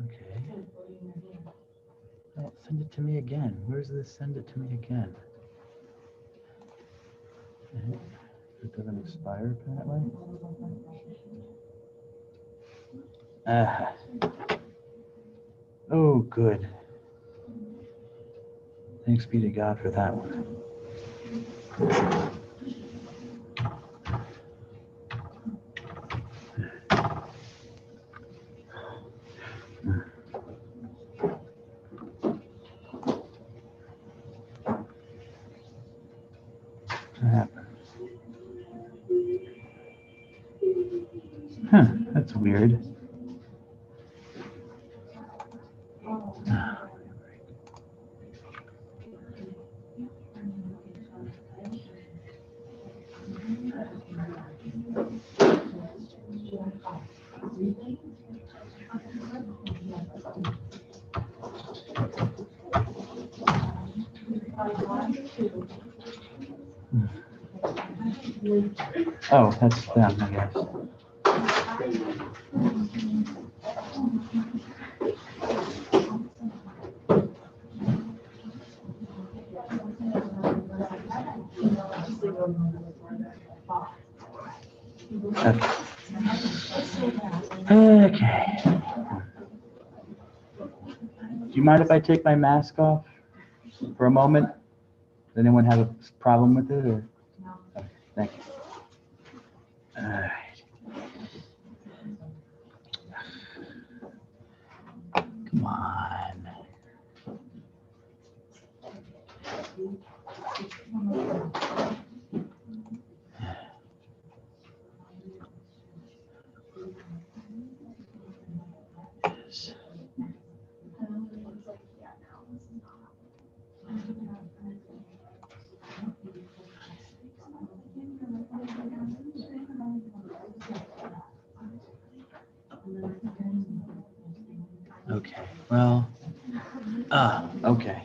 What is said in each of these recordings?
Okay. Oh, send it to me again. Where's this send it to me again? It doesn't expire apparently. Oh, good. Thanks be to God for that one. What happened? Huh, that's weird. Oh, that's them, I guess. Okay. Do you mind if I take my mask off for a moment? Does anyone have a problem with it, or? Okay, thank you. All right. Come on. Yes. Okay, well, okay.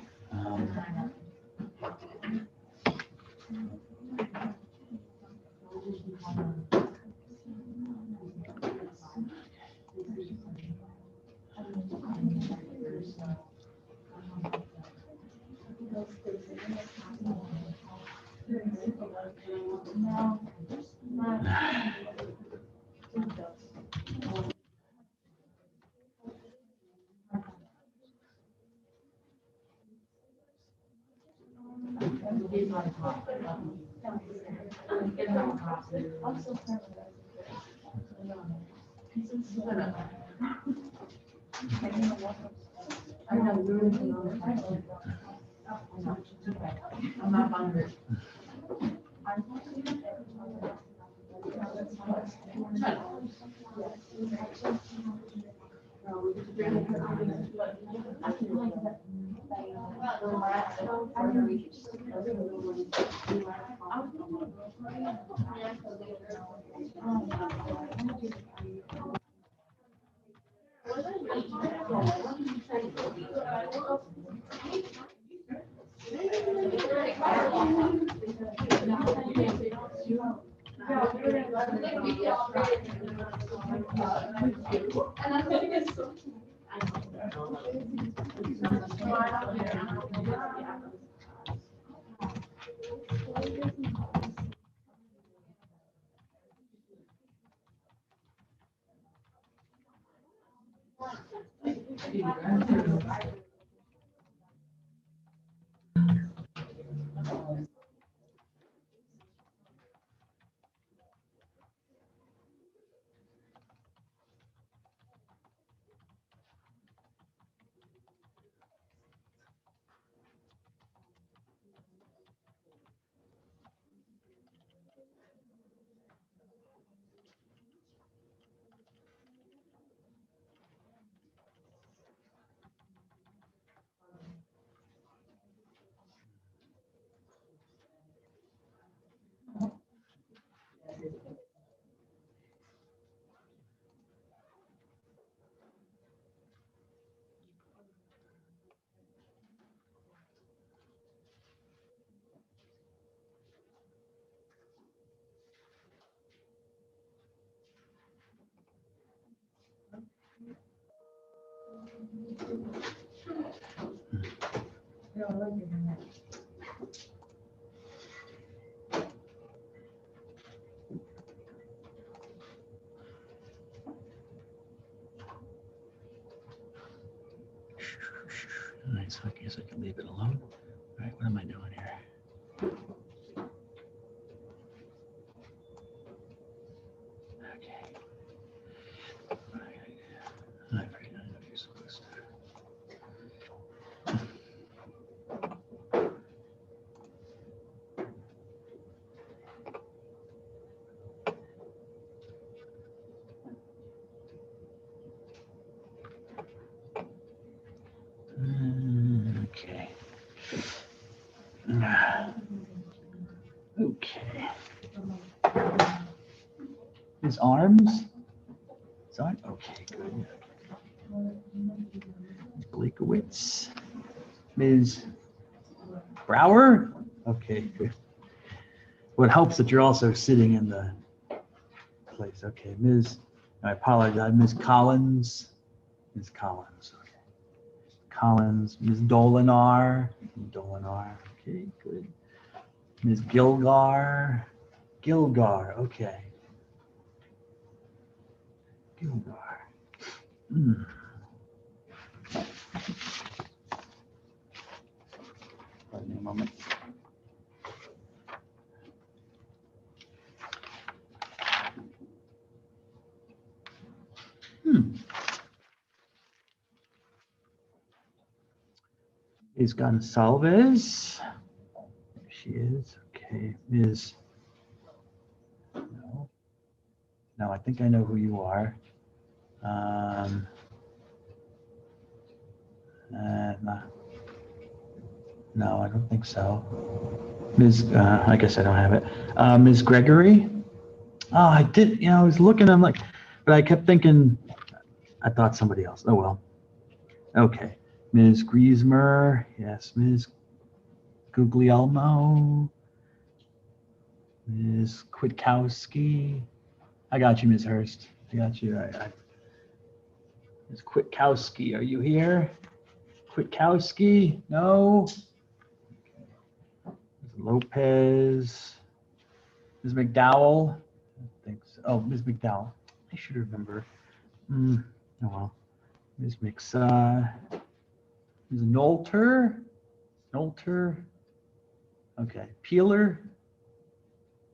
All right, so I guess I can leave it alone. All right, what am I doing here? Okay. I forget how you're supposed to. Okay. Okay. His arms? His arm? Okay, good. Blakowitz. Ms. Brower? Okay, good. What helps that you're also sitting in the place. Okay, Ms. I apologize, Ms. Collins. Ms. Collins. Okay. Collins. Ms. Dolinar. Dolinar. Okay, good. Ms. Gilgar. Gilgar. Okay. Gilgar. Hmm. Pardon me a moment. Ms. Gonsalves. There she is. Okay. Ms. No. No, I think I know who you are. No, I don't think so. Ms. I guess I don't have it. Ms. Gregory. Oh, I did. I was looking. I'm like, but I kept thinking. I thought somebody else. Oh well. Okay. Ms. Griesmer. Yes. Ms. Guglielmo. Ms. Kwiatkowski. I got you, Ms. Hurst. I got you. Ms. Kwiatkowski, are you here? Kwiatkowski? No. Ms. Lopez. Ms. McDowell. I think so. Oh, Ms. McDowell. I should remember. Oh well. Ms. Ms. Nolter. Nolter. Okay. Peeler.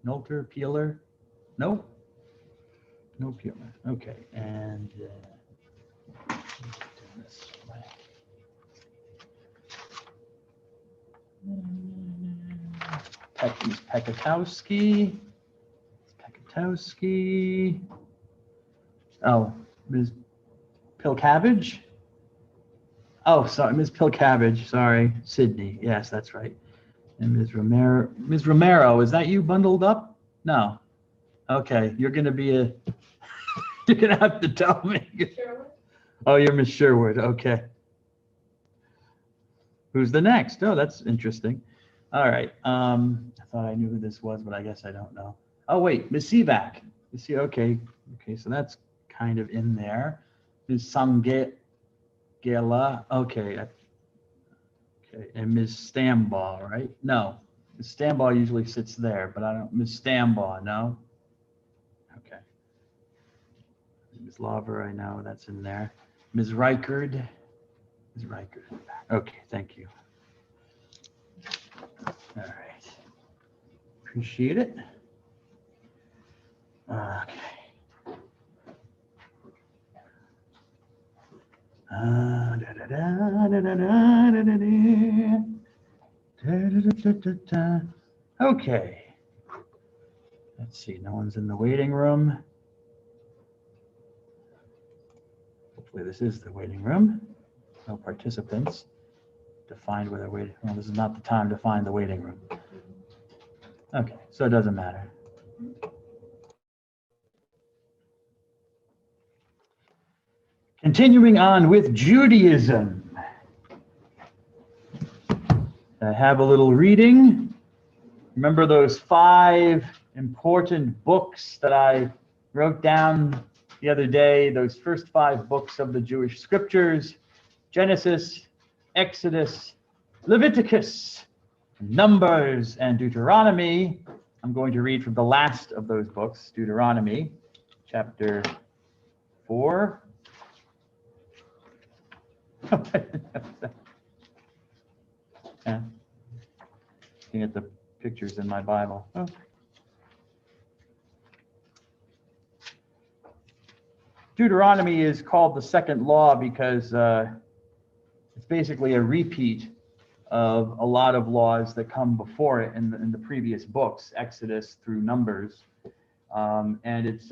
Nolter. Peeler. No. No Peeler. Okay. And this way. Ms. Pekatowski. Pekatowski. Oh, Ms. Pilcabbage. Oh, sorry, Ms. Pilcabbage. Sorry, Sydney. Yes, that's right. And Ms. Romero. Ms. Romero, is that you bundled up? No. Okay, you're gonna be a. You're gonna have to tell me. Sherwood? Oh, you're Miss Sherwood. Okay. Who's the next? Oh, that's interesting. All right. I thought I knew who this was, but I guess I don't know. Oh, wait, Ms. Sivak. Okay. Okay, so that's kind of in there. Ms. Sangela. Okay. Okay, and Ms. Stambaugh, right? No, Ms. Stambaugh usually sits there, but I don't. Ms. Stambaugh, no. Okay. Ms. Lauver, I know that's in there. Ms. Reichard. Ms. Reichard. Okay, thank you. All right. Appreciate it. Okay. Okay. Let's see. No one's in the waiting room. Hopefully this is the waiting room. No participants to find where they're waiting. Well, this is not the time to find the waiting room. Okay, so it doesn't matter. Continuing on with Judaism. I have a little reading. Remember those 5 important books that I wrote down the other day? Those first 5 books of the Jewish scriptures: Genesis, Exodus, Leviticus, Numbers, and Deuteronomy. I'm going to read from the last of those books, Deuteronomy, chapter 4. Yeah. Looking at the pictures in my Bible. Oh. Deuteronomy is called the second law because it's basically a repeat of a lot of laws that come before it in the previous books, Exodus through Numbers. And it's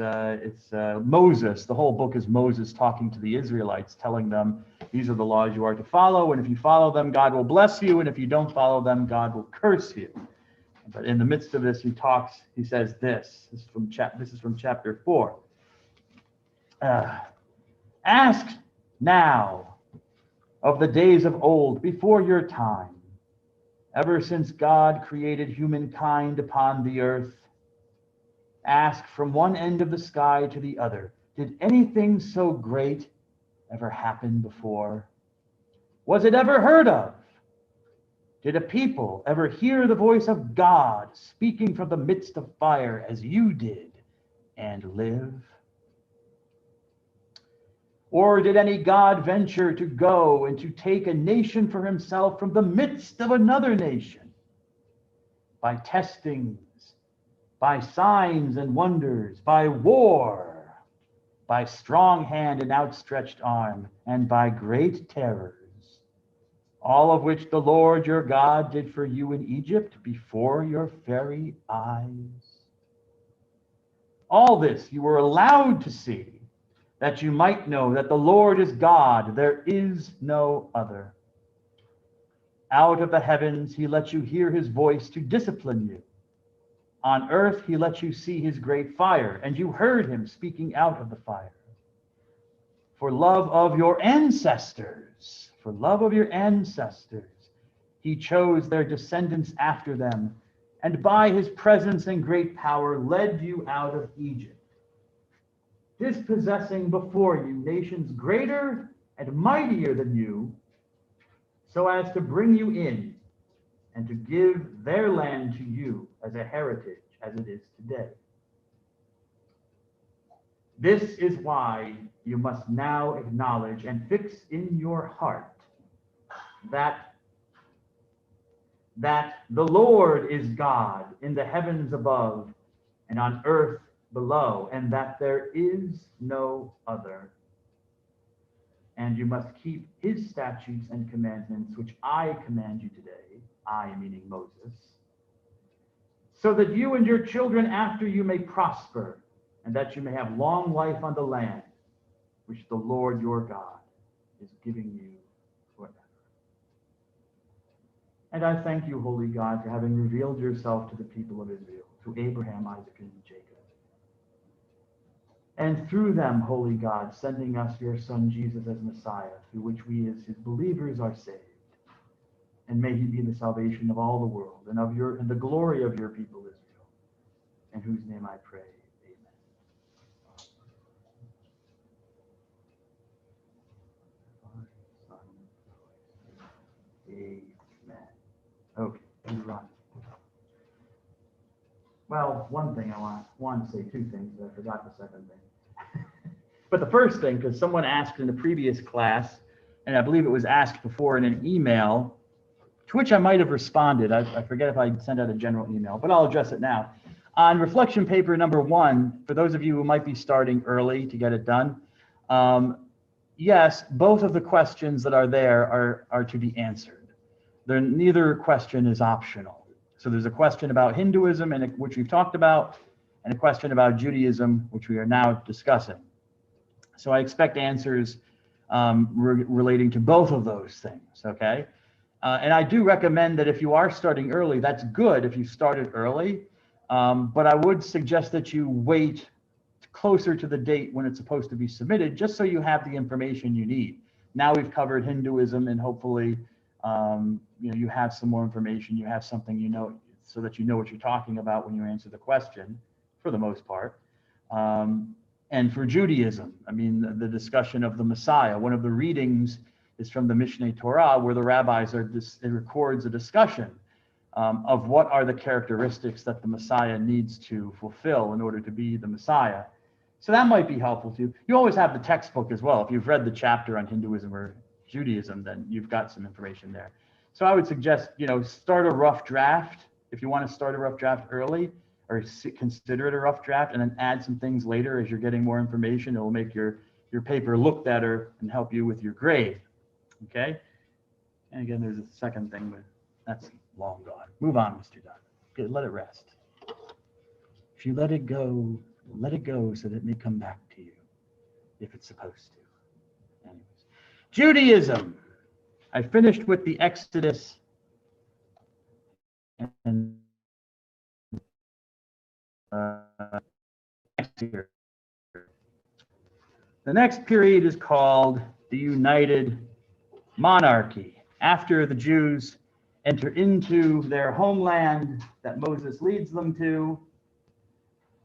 Moses. The whole book is Moses talking to the Israelites, telling them these are the laws you are to follow, and if you follow them, God will bless you, and if you don't follow them, God will curse you. But in the midst of this, he says this. This is from chapter 4. Ask now of the days of old, before your time, ever since God created humankind upon the earth. Ask from one end of the sky to the other, did anything so great ever happen before? Was it ever heard of? Did a people ever hear the voice of God speaking from the midst of fire as you did and live? Or did any God venture to go and to take a nation for himself from the midst of another nation? By testings, by signs and wonders, by war, by strong hand and outstretched arm, and by great terrors, all of which the Lord your God did for you in Egypt before your very eyes. All this you were allowed to see, that you might know that the Lord is God, there is no other. Out of the heavens he let you hear his voice to discipline you. On earth he let you see his great fire, and you heard him speaking out of the fire. For love of your ancestors, he chose their descendants after them, and by his presence and great power led you out of Egypt, dispossessing before you nations greater and mightier than you, so as to bring you in and to give their land to you as a heritage, as it is today. This is why you must now acknowledge and fix in your heart that the Lord is God in the heavens above and on earth below, and that there is no other. And you must keep his statutes and commandments, which I command you today, I meaning Moses, so that you and your children after you may prosper, and that you may have long life on the land, which the Lord your God is giving you forever. And I thank you, Holy God, for having revealed yourself to the people of Israel, through Abraham, Isaac, and Jacob. And through them, Holy God, sending us your Son, Jesus, as Messiah, through which we as his believers are saved. And may he be the salvation of all the world, and the glory of your people Israel, in whose name I pray. Amen. Amen. Okay, Deuteronomy. Well, one thing I want to say, two things, but I forgot the second thing. But the first thing, because someone asked in the previous class, and I believe it was asked before in an email, to which I might have responded. I forget if I sent out a general email, but I'll address it now. On reflection paper number 1, for those of you who might be starting early to get it done, yes, both of the questions that are there are to be answered. Neither question is optional. So there's a question about Hinduism, which we've talked about, and a question about Judaism, which we are now discussing. So I expect answers relating to both of those things, okay? And I do recommend that if you are starting early, that's good if you started early, but I would suggest that you wait closer to the date when it's supposed to be submitted, just so you have the information you need. Now we've covered Hinduism, and hopefully you have some more information, you have something you know, so that you know what you're talking about when you answer the question, for the most part. And for Judaism, I mean, the discussion of the Messiah, one of the readings is from the Mishneh Torah, where the rabbis it records a discussion of what are the characteristics that the Messiah needs to fulfill in order to be the Messiah. So that might be helpful to you. You always have the textbook as well. If you've read the chapter on Hinduism or Judaism, then you've got some information there. So I would suggest, start a rough draft. If you want to start a rough draft early, or consider it a rough draft, and then add some things later as you're getting more information. It will make your paper look better and help you with your grade. Okay? And again, there's a second thing, but that's long gone. Move on, Mr. Dunn. Okay, let it rest. If you let it go so that it may come back to you, if it's supposed to. Anyways. Judaism. I finished with the Exodus and next year. The next period is called the United Monarchy. After the Jews enter into their homeland that Moses leads them to,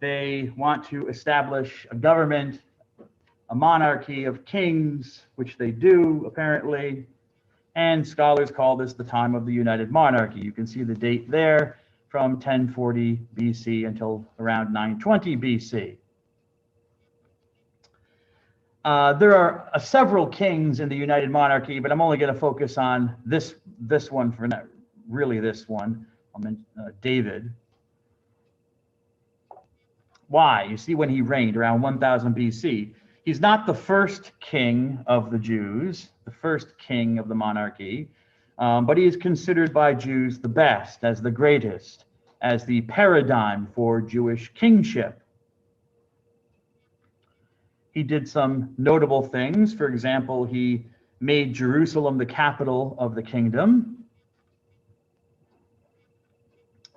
they want to establish a government, a monarchy of kings, which they do apparently, and scholars call this the time of the United Monarchy. You can see the date there from 1040 BC until around 920 BC. There are several kings in the United Monarchy, but I'm only going to focus on this one for now. Really, this one. I'll mention David. Why? You see, when he reigned around 1000 BC, he's not the first king of the Jews, the first king of the monarchy, but he is considered by Jews the best, as the greatest, as the paradigm for Jewish kingship. He did some notable things. For example, he made Jerusalem the capital of the kingdom.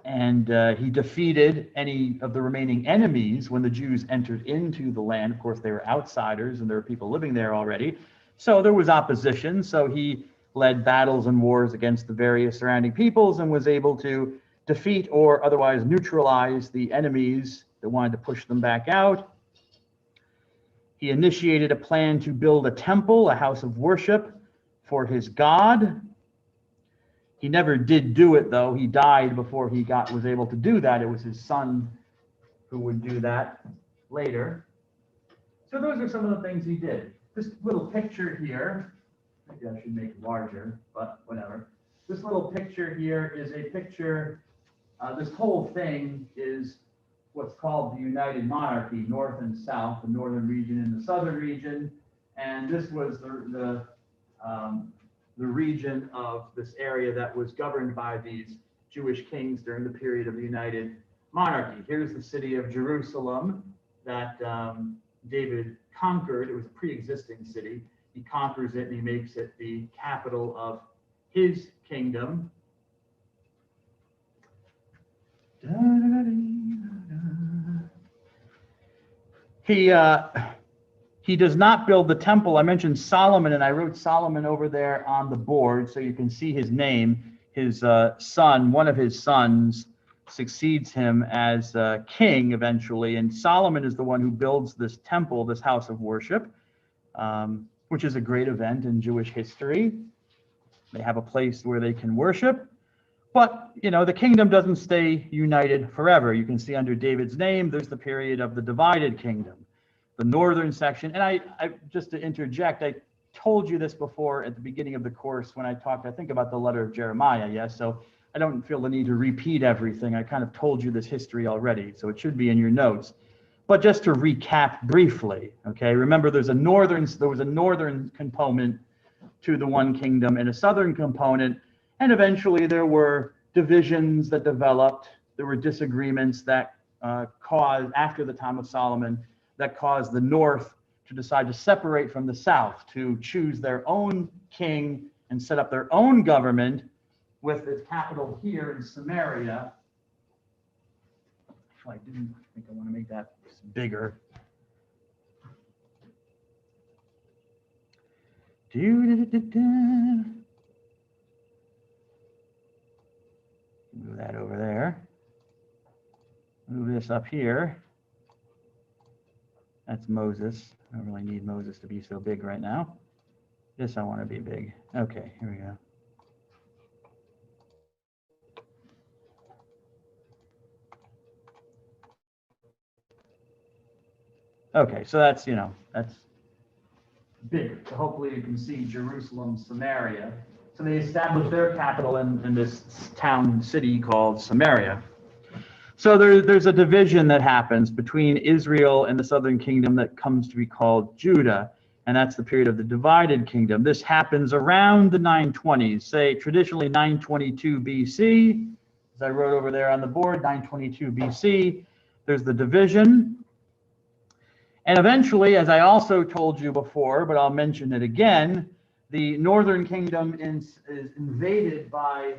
And he defeated any of the remaining enemies when the Jews entered into the land. Of course, they were outsiders and there were people living there already. So there was opposition. So he led battles and wars against the various surrounding peoples and was able to defeat or otherwise neutralize the enemies that wanted to push them back out. He initiated a plan to build a temple, a house of worship for his God. He never did do it, though. He died before he was able to do that. It was his son who would do that later. So those are some of the things he did. This little picture here, maybe I should make it larger, but whatever. This little picture here is a picture, this whole thing is what's called the United Monarchy, north and south, the northern region and the southern region. And this was the region of this area that was governed by these Jewish kings during the period of the United Monarchy. Here's the city of Jerusalem that David conquered. It was a pre-existing city. He conquers it and he makes it the capital of his kingdom. He does not build the temple. I mentioned Solomon, and I wrote Solomon over there on the board so you can see his name. His son, one of his sons, succeeds him as king eventually, and Solomon is the one who builds this temple, this house of worship, which is a great event in Jewish history. They have a place where they can worship. But, the kingdom doesn't stay united forever. You can see under David's name, there's the period of the divided kingdom, the northern section. And I just to interject, I told you this before at the beginning of the course when I talked, I think, about the letter of Jeremiah, yes? So I don't feel the need to repeat everything. I kind of told you this history already, so it should be in your notes. But just to recap briefly, okay, remember there was a northern component to the one kingdom and a southern component. And eventually there were divisions that developed. There were disagreements that caused, after the time of Solomon, that caused the north to decide to separate from the south, to choose their own king and set up their own government with its capital here in Samaria. Actually, I didn't think I want to make that bigger. Move that over there. Move this up here. That's Moses. I don't really need Moses to be so big right now. This I want to be big. Okay, here we go. Okay, so that's, that's big. So hopefully you can see Jerusalem, Samaria. So they established their capital in this town city called Samaria. So there's a division that happens between Israel and the southern kingdom that comes to be called Judah, and that's the period of the divided kingdom. This happens around the 920s, say traditionally 922 BC, as I wrote over there on the board, 922 BC. There's the division. And eventually, as I also told you before, but I'll mention it again, the northern kingdom is invaded by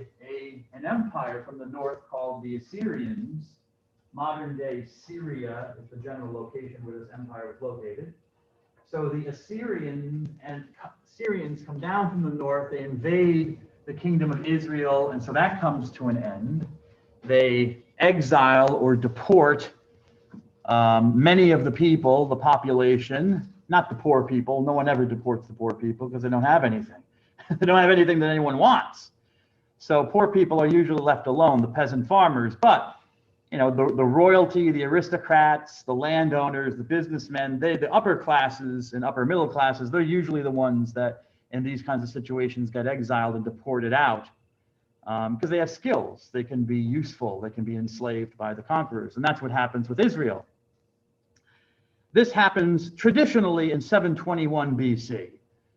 an empire from the north called the Assyrians. Modern day Syria is the general location where this empire was located. So the Assyrians come down from the north, they invade the kingdom of Israel, and so that comes to an end. They exile or deport many of the people, the population, not the poor people. No one ever deports the poor people because they don't have anything. They don't have anything that anyone wants. So poor people are usually left alone, the peasant farmers. But, the royalty, the aristocrats, the landowners, the businessmen, the upper classes and upper middle classes, they're usually the ones that in these kinds of situations get exiled and deported out because they have skills. They can be useful. They can be enslaved by the conquerors. And that's what happens with Israel. This happens traditionally in 721 BC.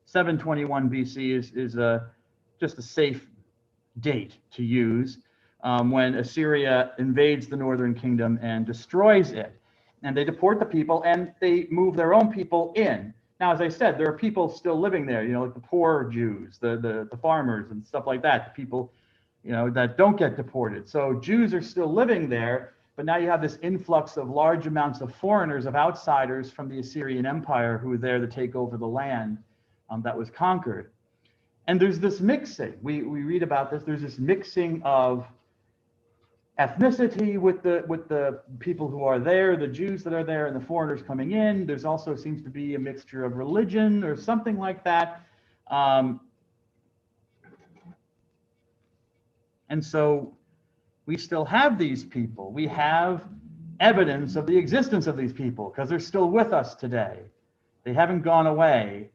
721 BC is just a safe date to use when Assyria invades the northern kingdom and destroys it. And they deport the people and they move their own people in. Now, as I said, there are people still living there, like the poor Jews, the farmers and stuff like that, the people, that don't get deported. So Jews are still living there. But now you have this influx of large amounts of foreigners, of outsiders from the Assyrian Empire who are there to take over the land that was conquered. And there's this mixing. We read about this. There's this mixing of ethnicity with the people who are there, the Jews that are there, and the foreigners coming in. There's also seems to be a mixture of religion or something like that. And so we still have these people. We have evidence of the existence of these people because they're still with us today. They haven't gone away.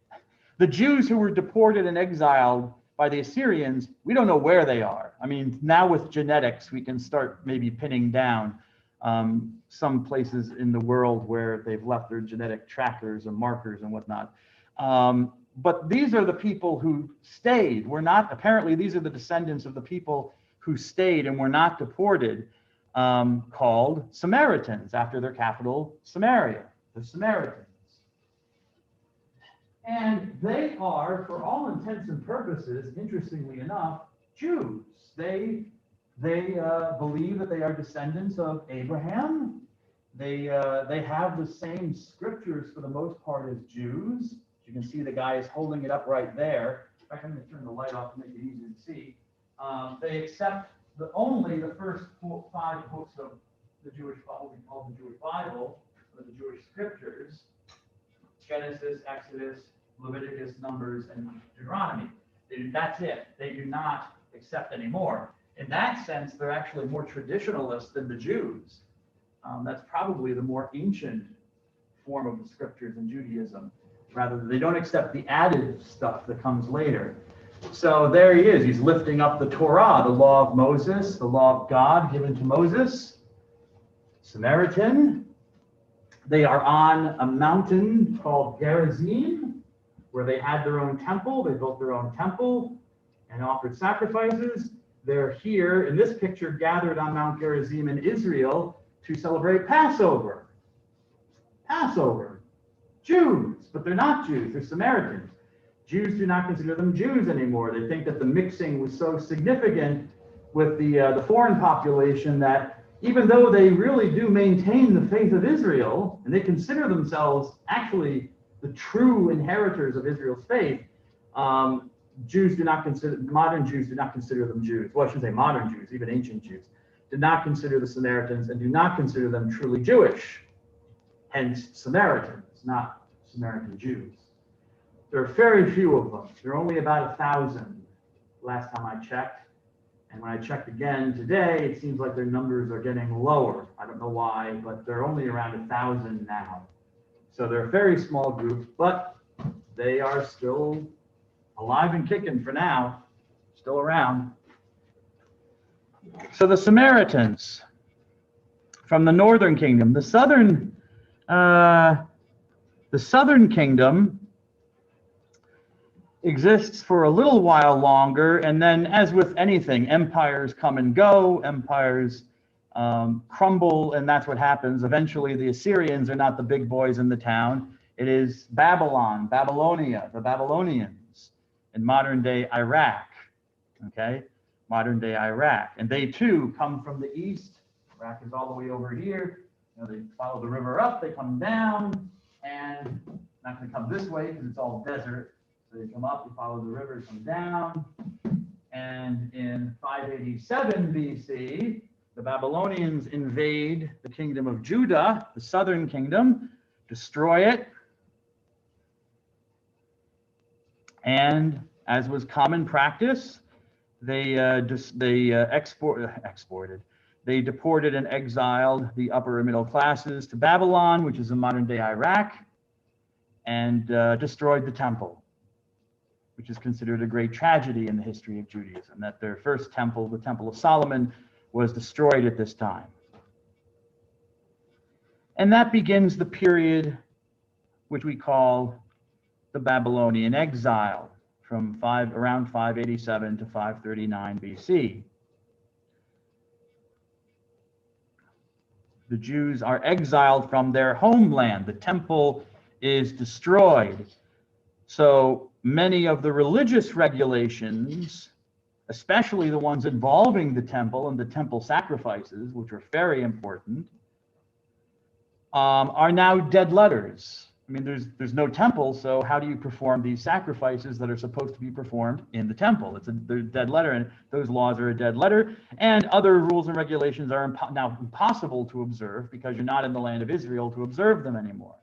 The Jews who were deported and exiled by the Assyrians, we don't know where they are. I mean, now with genetics, we can start maybe pinning down some places in the world where they've left their genetic trackers and markers and whatnot. But these are the people who stayed. Apparently, these are the descendants of the people who stayed and were not deported, called Samaritans, after their capital, Samaria, the Samaritans. And they are, for all intents and purposes, interestingly enough, Jews. They believe that they are descendants of Abraham. They have the same scriptures for the most part as Jews. You can see the guy is holding it up right there. In fact, I'm going to turn the light off to make it easier to see. They accept only the first 5 books of the Jewish, what we call the Jewish Bible, or the Jewish scriptures: Genesis, Exodus, Leviticus, Numbers, and Deuteronomy. That's it. They do not accept any more. In that sense, they're actually more traditionalist than the Jews. That's probably the more ancient form of the scriptures in Judaism. Rather, they don't accept the added stuff that comes later. So there he is. He's lifting up the Torah, the law of Moses, the law of God given to Moses. Samaritan. They are on a mountain called Gerizim, where they had their own temple. They built their own temple and offered sacrifices. They're here in this picture, gathered on Mount Gerizim in Israel to celebrate Passover. Passover. Jews, but they're not Jews. They're Samaritans. Jews do not consider them Jews anymore. They think that the mixing was so significant with the foreign population that even though they really do maintain the faith of Israel, and they consider themselves actually the true inheritors of Israel's faith, modern Jews do not consider them Jews. Well, I shouldn't say modern Jews, even ancient Jews did not consider the Samaritans and do not consider them truly Jewish. Hence, Samaritans, not Samaritan Jews. there are very few of them. There are only about 1,000 last time I checked. And when I checked again today, it seems like their numbers are getting lower. I don't know why, but they're only around 1,000 now. So they're a very small group, but they are still alive and kicking for now, still around. So the Samaritans from the northern kingdom, the southern kingdom exists for a little while longer, and then, as with anything, empires come and go, empires crumble, and that's what happens. Eventually, the Assyrians are not the big boys in the town. It is Babylon, Babylonia, the Babylonians in modern-day Iraq, okay? Modern-day Iraq. And they, too, come from the east. Iraq is all the way over here. You know, they follow the river up, they come down, and not going to come this way because it's all desert. So they come up, they follow the river, come down. And in 587 BC, the Babylonians invade the kingdom of Judah, the southern kingdom, destroy it. And as was common practice, they deported and exiled the upper and middle classes to Babylon, which is in modern-day Iraq, and destroyed the temple, which is considered a great tragedy in the history of Judaism, that their first temple, the Temple of Solomon, was destroyed at this time. And that begins the period which we call the Babylonian exile, from around 587 to 539 BC. The Jews are exiled from their homeland. The temple is destroyed. So many of the religious regulations, especially the ones involving the temple and the temple sacrifices, which are very important, are now dead letters. I mean, there's no temple, so how do you perform these sacrifices that are supposed to be performed in the temple? They're a dead letter, and those laws are a dead letter. And other rules and regulations are now impossible to observe because you're not in the land of Israel to observe them anymore.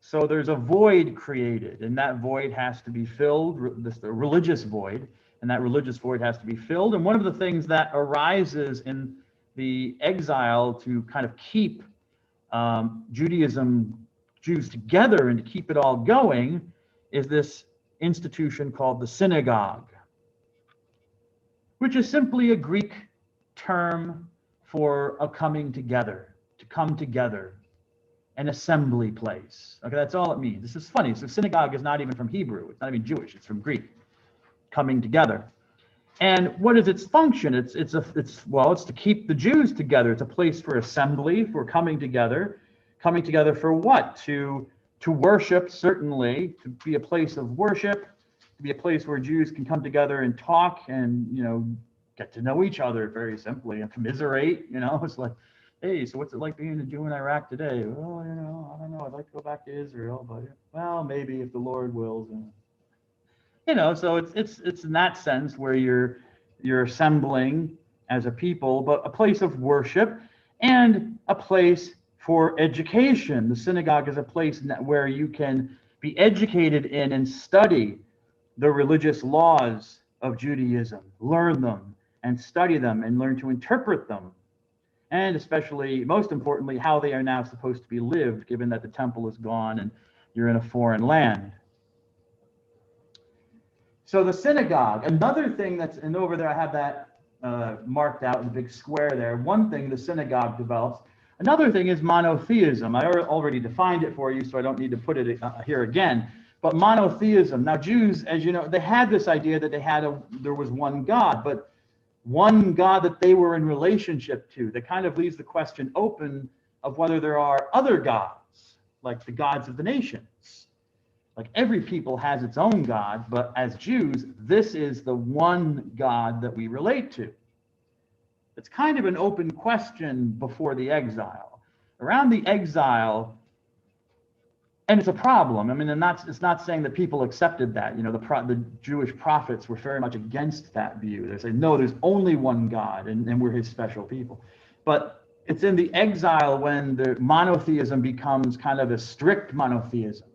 So there's a void created, and that void has to be filled, the religious void, and that religious void has to be filled. And one of the things that arises in the exile to kind of keep Jews together and to keep it all going is this institution called the synagogue, which is simply a Greek term for a coming together, to come together, an assembly place. Okay, that's all it means. This is funny. So synagogue is not even from Hebrew. It's not even Jewish. It's from Greek, coming together. And what is its function? It's to keep the Jews together. It's a place for assembly, for coming together. Coming together for what? To worship, certainly, to be a place of worship, to be a place where Jews can come together and talk and, get to know each other very simply and commiserate. It's like, hey, so what's it like being a Jew in Iraq today? Well, I don't know. I'd like to go back to Israel, but well, maybe if the Lord wills. So it's in that sense where you're assembling as a people, but a place of worship and a place for education. The synagogue is a place where you can be educated in and study the religious laws of Judaism, learn them and study them and learn to interpret them. And especially, most importantly, how they are now supposed to be lived, given that the temple is gone and you're in a foreign land. So the synagogue, another thing and over there I have that marked out in the big square there. One thing the synagogue develops. Another thing is monotheism. I already defined it for you, so I don't need to put it here again. But monotheism. Now, Jews, as you know, they had this idea that there was one God, but one God that they were in relationship to. That kind of leaves the question open of whether there are other gods, like the gods of the nations. Like every people has its own God, but as Jews, this is the one God that we relate to. It's kind of an open question before the exile. Around the exile, and it's a problem. I mean, it's not saying that people accepted that. The Jewish prophets were very much against that view. They say, no, there's only one God, and we're his special people. But it's in the exile when the monotheism becomes kind of a strict monotheism.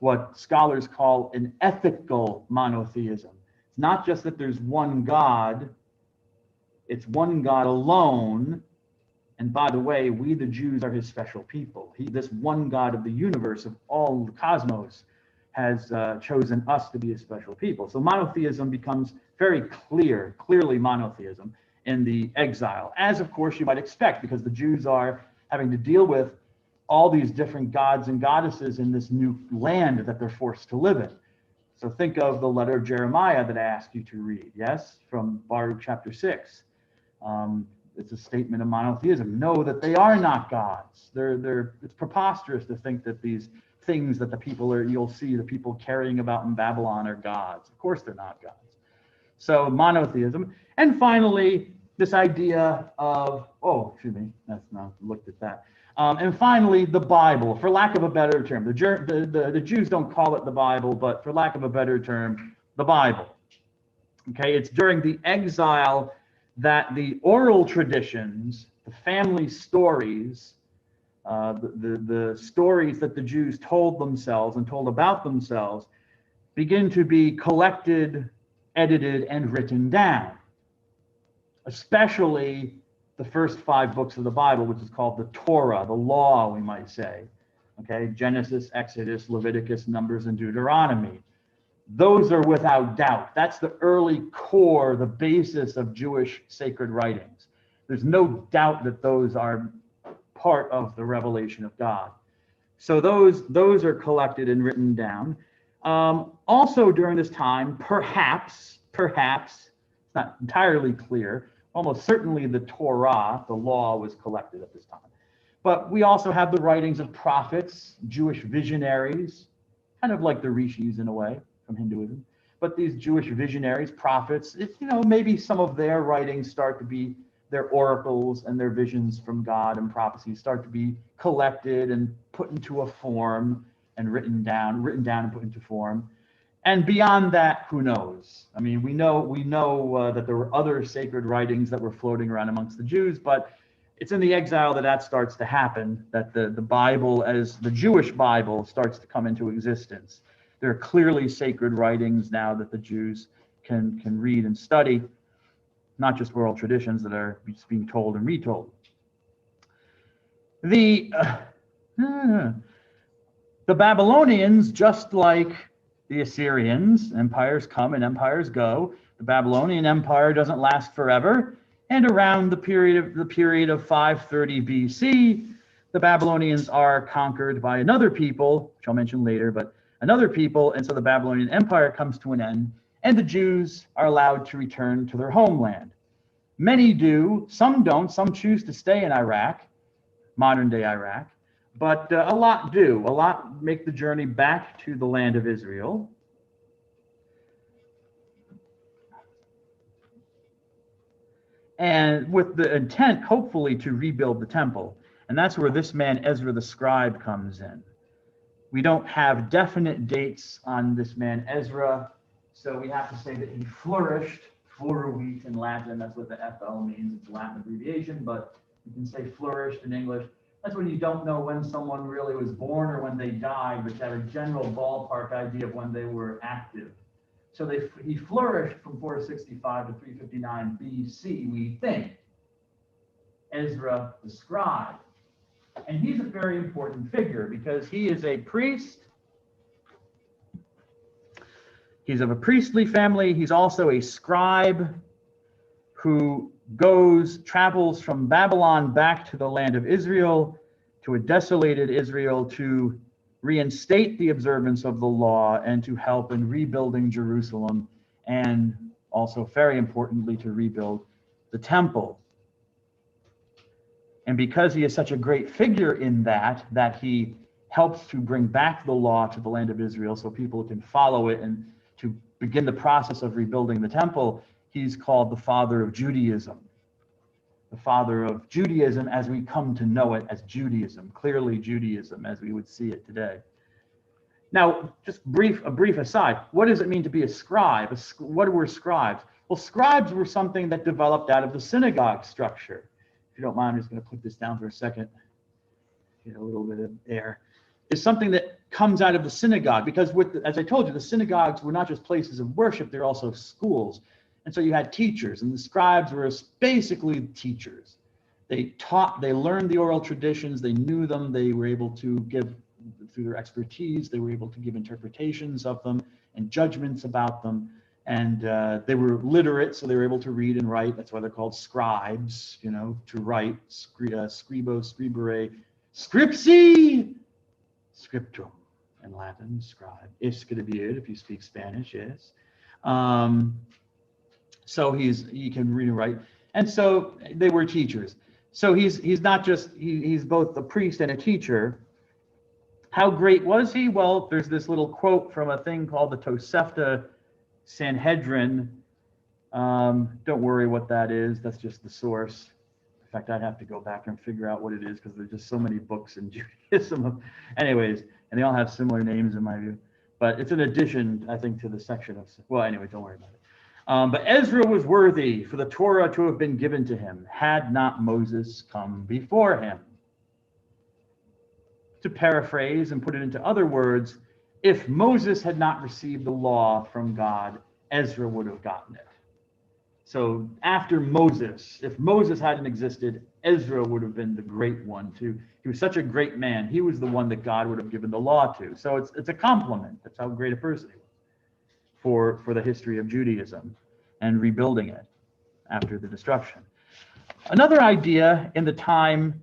what scholars call an ethical monotheism. It's not just that there's one God, it's one God alone. And by the way, we the Jews are his special people. This one God of the universe, of all the cosmos, has chosen us to be his special people. So monotheism becomes very clearly monotheism in the exile, as of course you might expect, because the Jews are having to deal with all these different gods and goddesses in this new land that they're forced to live in. So think of the letter of Jeremiah that I asked you to read, yes, from Baruch chapter 6. It's a statement of monotheism. Know that they are not gods. It's preposterous to think that these things that the people you'll see the people carrying about in Babylon are gods. Of course they're not gods. So monotheism. And finally, this idea of, that's not looked at that. And finally, the Bible, for lack of a better term. The Jews don't call it the Bible, but for lack of a better term, the Bible. Okay, it's during the exile that the oral traditions, the family stories, the stories that the Jews told themselves and told about themselves begin to be collected, edited, and written down. Especially the first 5 books of the Bible, which is called the Torah, the law, we might say. Okay, Genesis, Exodus, Leviticus, Numbers, and Deuteronomy. Those are without doubt. That's the early core, the basis of Jewish sacred writings. There's no doubt that those are part of the revelation of God. So those are collected and written down. Also during this time, perhaps, it's not entirely clear, almost certainly the Torah, the law, was collected at this time. But we also have the writings of prophets, Jewish visionaries, kind of like the rishis in a way from Hinduism. But these Jewish visionaries, prophets, maybe some of their writings start to be, their oracles and their visions from God and prophecies start to be collected and put into a form and written down and put into form. And beyond that, who knows? I mean, we know that there were other sacred writings that were floating around amongst the Jews, but it's in the exile that starts to happen, that the Bible, as the Jewish Bible, starts to come into existence. There are clearly sacred writings now that the Jews can read and study, not just oral traditions that are just being told and retold. The Babylonians, just like the Assyrians, empires come and empires go. The Babylonian Empire doesn't last forever, and around the period of 530 BC, the Babylonians are conquered by another people, which I'll mention later, but another people, and so the Babylonian Empire comes to an end, and the Jews are allowed to return to their homeland. Many do, some don't, some choose to stay in Iraq, modern-day Iraq, but a lot do. A lot make the journey back to the land of Israel. And with the intent, hopefully, to rebuild the temple. And that's where this man, Ezra the scribe, comes in. We don't have definite dates on this man, Ezra, so we have to say that he flourished, floruit in Latin, that's what the FL means, it's a Latin abbreviation, but you can say flourished in English. That's when you don't know when someone really was born or when they died, but you have a general ballpark idea of when they were active. So he flourished from 465 to 359 BC, we think. Ezra the scribe. And he's a very important figure because he is a priest. He's of a priestly family. He's also a scribe who travels from Babylon back to the land of Israel, to a desolated Israel, to reinstate the observance of the law and to help in rebuilding Jerusalem, and also, very importantly, to rebuild the temple. And because he is such a great figure in that he helps to bring back the law to the land of Israel so people can follow it and to begin the process of rebuilding the temple, he's called the father of Judaism. The father of Judaism as we come to know it as Judaism, clearly Judaism as we would see it today. Now, just a brief aside, what does it mean to be a scribe? What were scribes? Well, scribes were something that developed out of the synagogue structure. If you don't mind, I'm just going to put this down for a second. Get a little bit of air. is something that comes out of the synagogue, because as I told you, the synagogues were not just places of worship, they're also schools. And so you had teachers, and the scribes were basically teachers. They taught, they learned the oral traditions, they knew them, they were able to give, through their expertise, they were able to give interpretations of them and judgments about them. And they were literate, so they were able to read and write. That's why they're called scribes, you know, to write, scribo, scribere, scripsi, scriptum in Latin, scribe. Escribir, if you speak Spanish, yes. So he can read and write. And so they were teachers. So he's not just, he's both a priest and a teacher. How great was he? Well, there's this little quote from a thing called the Tosefta Sanhedrin. Don't worry what that is. That's just the source. In fact, I'd have to go back and figure out what it is, because there's just so many books in Judaism. Anyways, and they all have similar names in my view. But it's an addition, I think, to the section of, well, anyway, don't worry about it. But Ezra was worthy for the Torah to have been given to him, had not Moses come before him. To paraphrase and put it into other words, if Moses had not received the law from God, Ezra would have gotten it. So after Moses, if Moses hadn't existed, Ezra would have been the great one too. He was such a great man. He was the one that God would have given the law to. So it's a compliment. That's how great a person he was for the history of Judaism and rebuilding it after the destruction. Another idea in the time,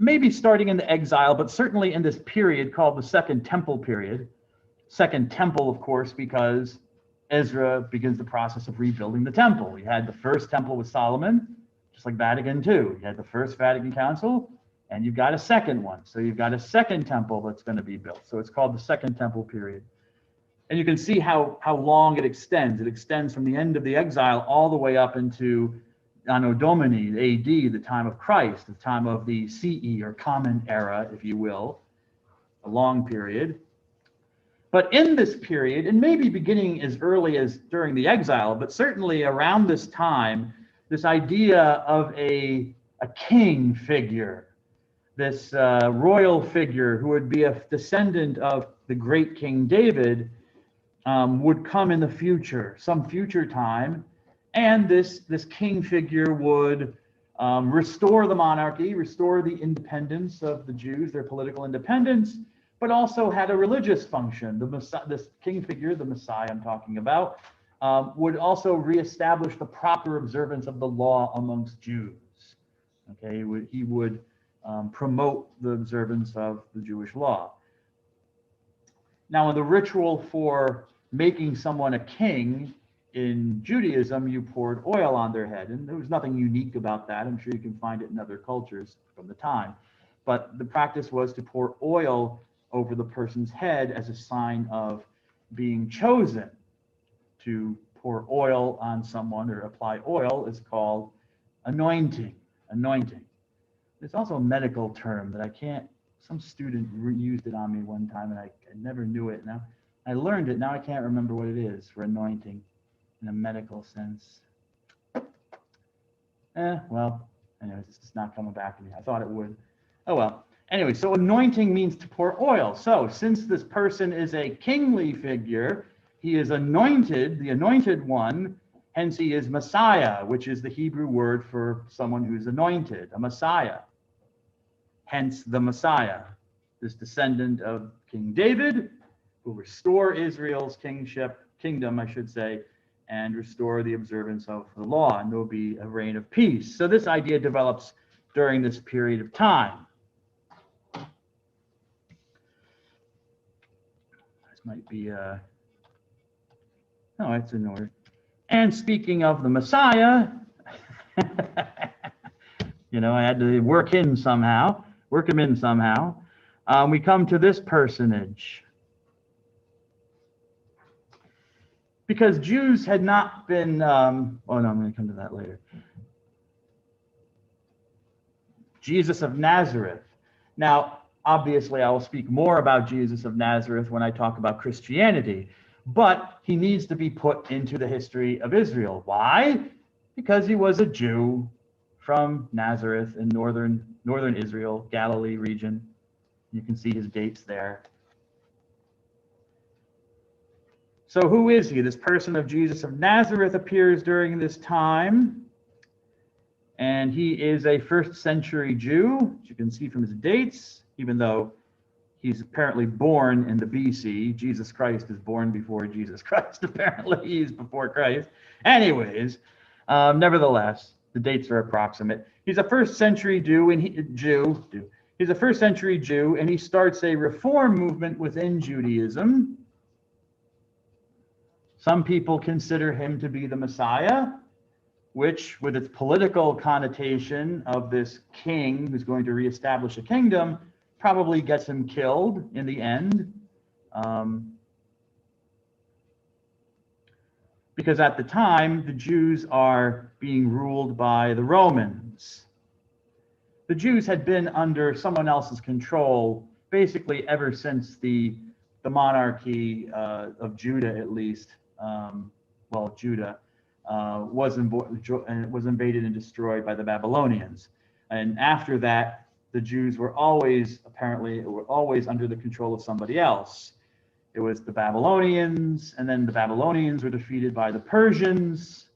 maybe starting in the exile, but certainly in this period called the Second Temple period. Second Temple, of course, because Ezra begins the process of rebuilding the temple. We had the first temple with Solomon, just like Vatican II. You had the first Vatican Council, and you've got a second one. So you've got a second temple that's going to be built. So it's called the Second Temple period. And you can see how long it extends. It extends from the end of the exile all the way up into Anno Domini, AD, the time of Christ, the time of the CE, or Common Era, if you will, a long period. But in this period, and maybe beginning as early as during the exile, but certainly around this time, this idea of a king figure, this royal figure who would be a descendant of the great King David, would come in the future, some future time, and this king figure would restore the monarchy, restore the independence of the Jews, their political independence, but also had a religious function. This king figure, the Messiah I'm talking about, would also reestablish the proper observance of the law amongst Jews. Okay, he would promote the observance of the Jewish law. Now, in the ritual for making someone a king in Judaism, you poured oil on their head, and there was nothing unique about that. I'm sure you can find it in other cultures from the time. But the practice was to pour oil over the person's head as a sign of being chosen. To pour oil on someone or apply oil is called anointing. Anointing. There's also a medical term that I can't, some student used it on me one time and I never knew it. Now I learned it, now I can't remember what it is for anointing in a medical sense. Well, anyways, it's just not coming back to me. I thought it would. Oh well. Anyway, so anointing means to pour oil. So since this person is a kingly figure, he is anointed, the anointed one, hence he is Messiah, which is the Hebrew word for someone who's anointed, a Messiah. Hence the Messiah, this descendant of King David, who will restore Israel's kingdom, I should say, and restore the observance of the law, and there will be a reign of peace. So this idea develops during this period of time. This might be no, it's in order. And speaking of the Messiah, you know, I had to work him in somehow. We come to this personage. Because Jews had not been, oh no, I'm going to come to that later. Jesus of Nazareth. Now, obviously, I will speak more about Jesus of Nazareth when I talk about Christianity, but he needs to be put into the history of Israel. Why? Because he was a Jew from Nazareth in northern Israel, Galilee region. You can see his dates there. So who is he? This person of Jesus of Nazareth appears during this time. And he is a first century Jew, as you can see from his dates, even though he's apparently born in the BC. Jesus Christ is born before Jesus Christ. Apparently, he's before Christ. Anyways, nevertheless, the dates are approximate. He's a first century Jew, and he's a first century Jew, and he starts a reform movement within Judaism. Some people consider him to be the Messiah, which, with its political connotation of this king who's going to reestablish a kingdom, probably gets him killed in the end. Because at the time, the Jews are being ruled by the Romans. The Jews had been under someone else's control basically ever since the monarchy of Judah, at least. Judah was invaded and destroyed by the Babylonians. And after that, the Jews were always under the control of somebody else. It was the Babylonians, and then the Babylonians were defeated by the Persians,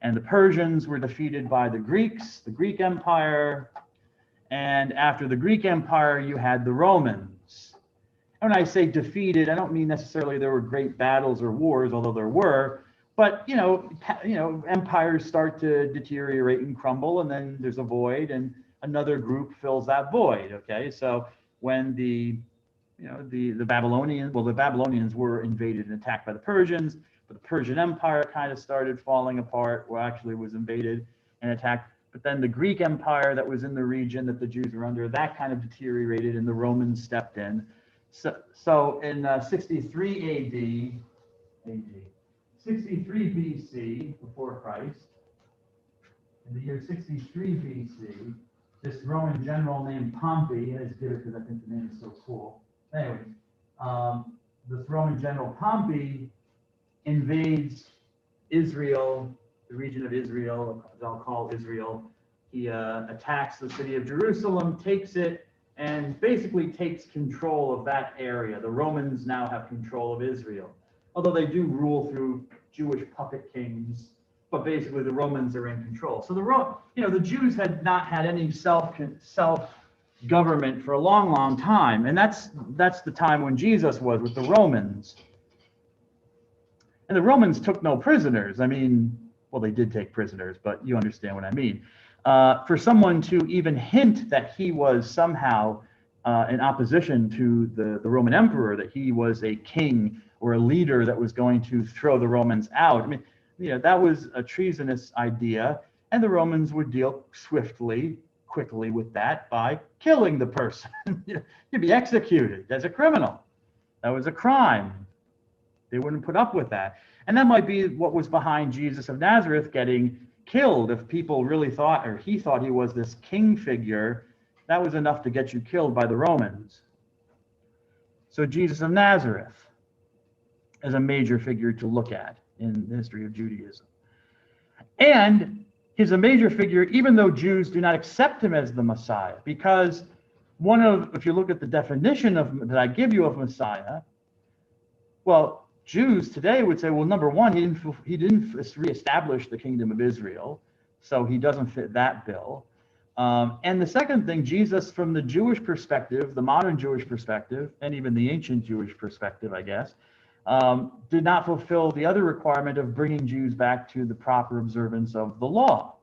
and the Persians were defeated by the Greeks, the Greek Empire, and after the Greek Empire, you had the Romans. And when I say defeated, I don't mean necessarily there were great battles or wars, although there were. But empires start to deteriorate and crumble, and then there's a void, and another group fills that void. Okay, so when the Babylonians were invaded and attacked by the Persians, but the Persian Empire kind of started falling apart. Well, actually, was invaded and attacked. But then the Greek Empire that was in the region that the Jews were under, that kind of deteriorated, and the Romans stepped in. So in 63 BC, before Christ, in the year 63 BC, this Roman general named Pompey, I just did it because I think the name is so cool. Anyway, this Roman general Pompey invades Israel, the region of Israel, they'll call Israel. He attacks the city of Jerusalem, takes it, and basically takes control of that area. The Romans now have control of Israel, although they do rule through Jewish puppet kings, but basically the Romans are in control. So the Jews had not had any self-government for a long, long time, and that's the time when Jesus was with the Romans. And the Romans took no prisoners. I mean, well, they did take prisoners, but you understand what I mean. For someone to even hint that he was somehow in opposition to the Roman emperor, that he was a king or a leader that was going to throw the Romans out. I mean, that was a treasonous idea, and the Romans would deal quickly with that by killing the person. You'd be executed as a criminal. That was a crime. They wouldn't put up with that. And that might be what was behind Jesus of Nazareth getting killed. If people really thought, or he thought he was this king figure, that was enough to get you killed by the Romans. So Jesus of Nazareth is a major figure to look at in the history of Judaism. And he's a major figure, even though Jews do not accept him as the Messiah, because if you look at the definition that I give you of Messiah, well, Jews today would say, well, number one, he didn't reestablish the kingdom of Israel, so he doesn't fit that bill. And the second thing, Jesus, from the Jewish perspective, the modern Jewish perspective, and even the ancient Jewish perspective, I guess, did not fulfill the other requirement of bringing Jews back to the proper observance of the law.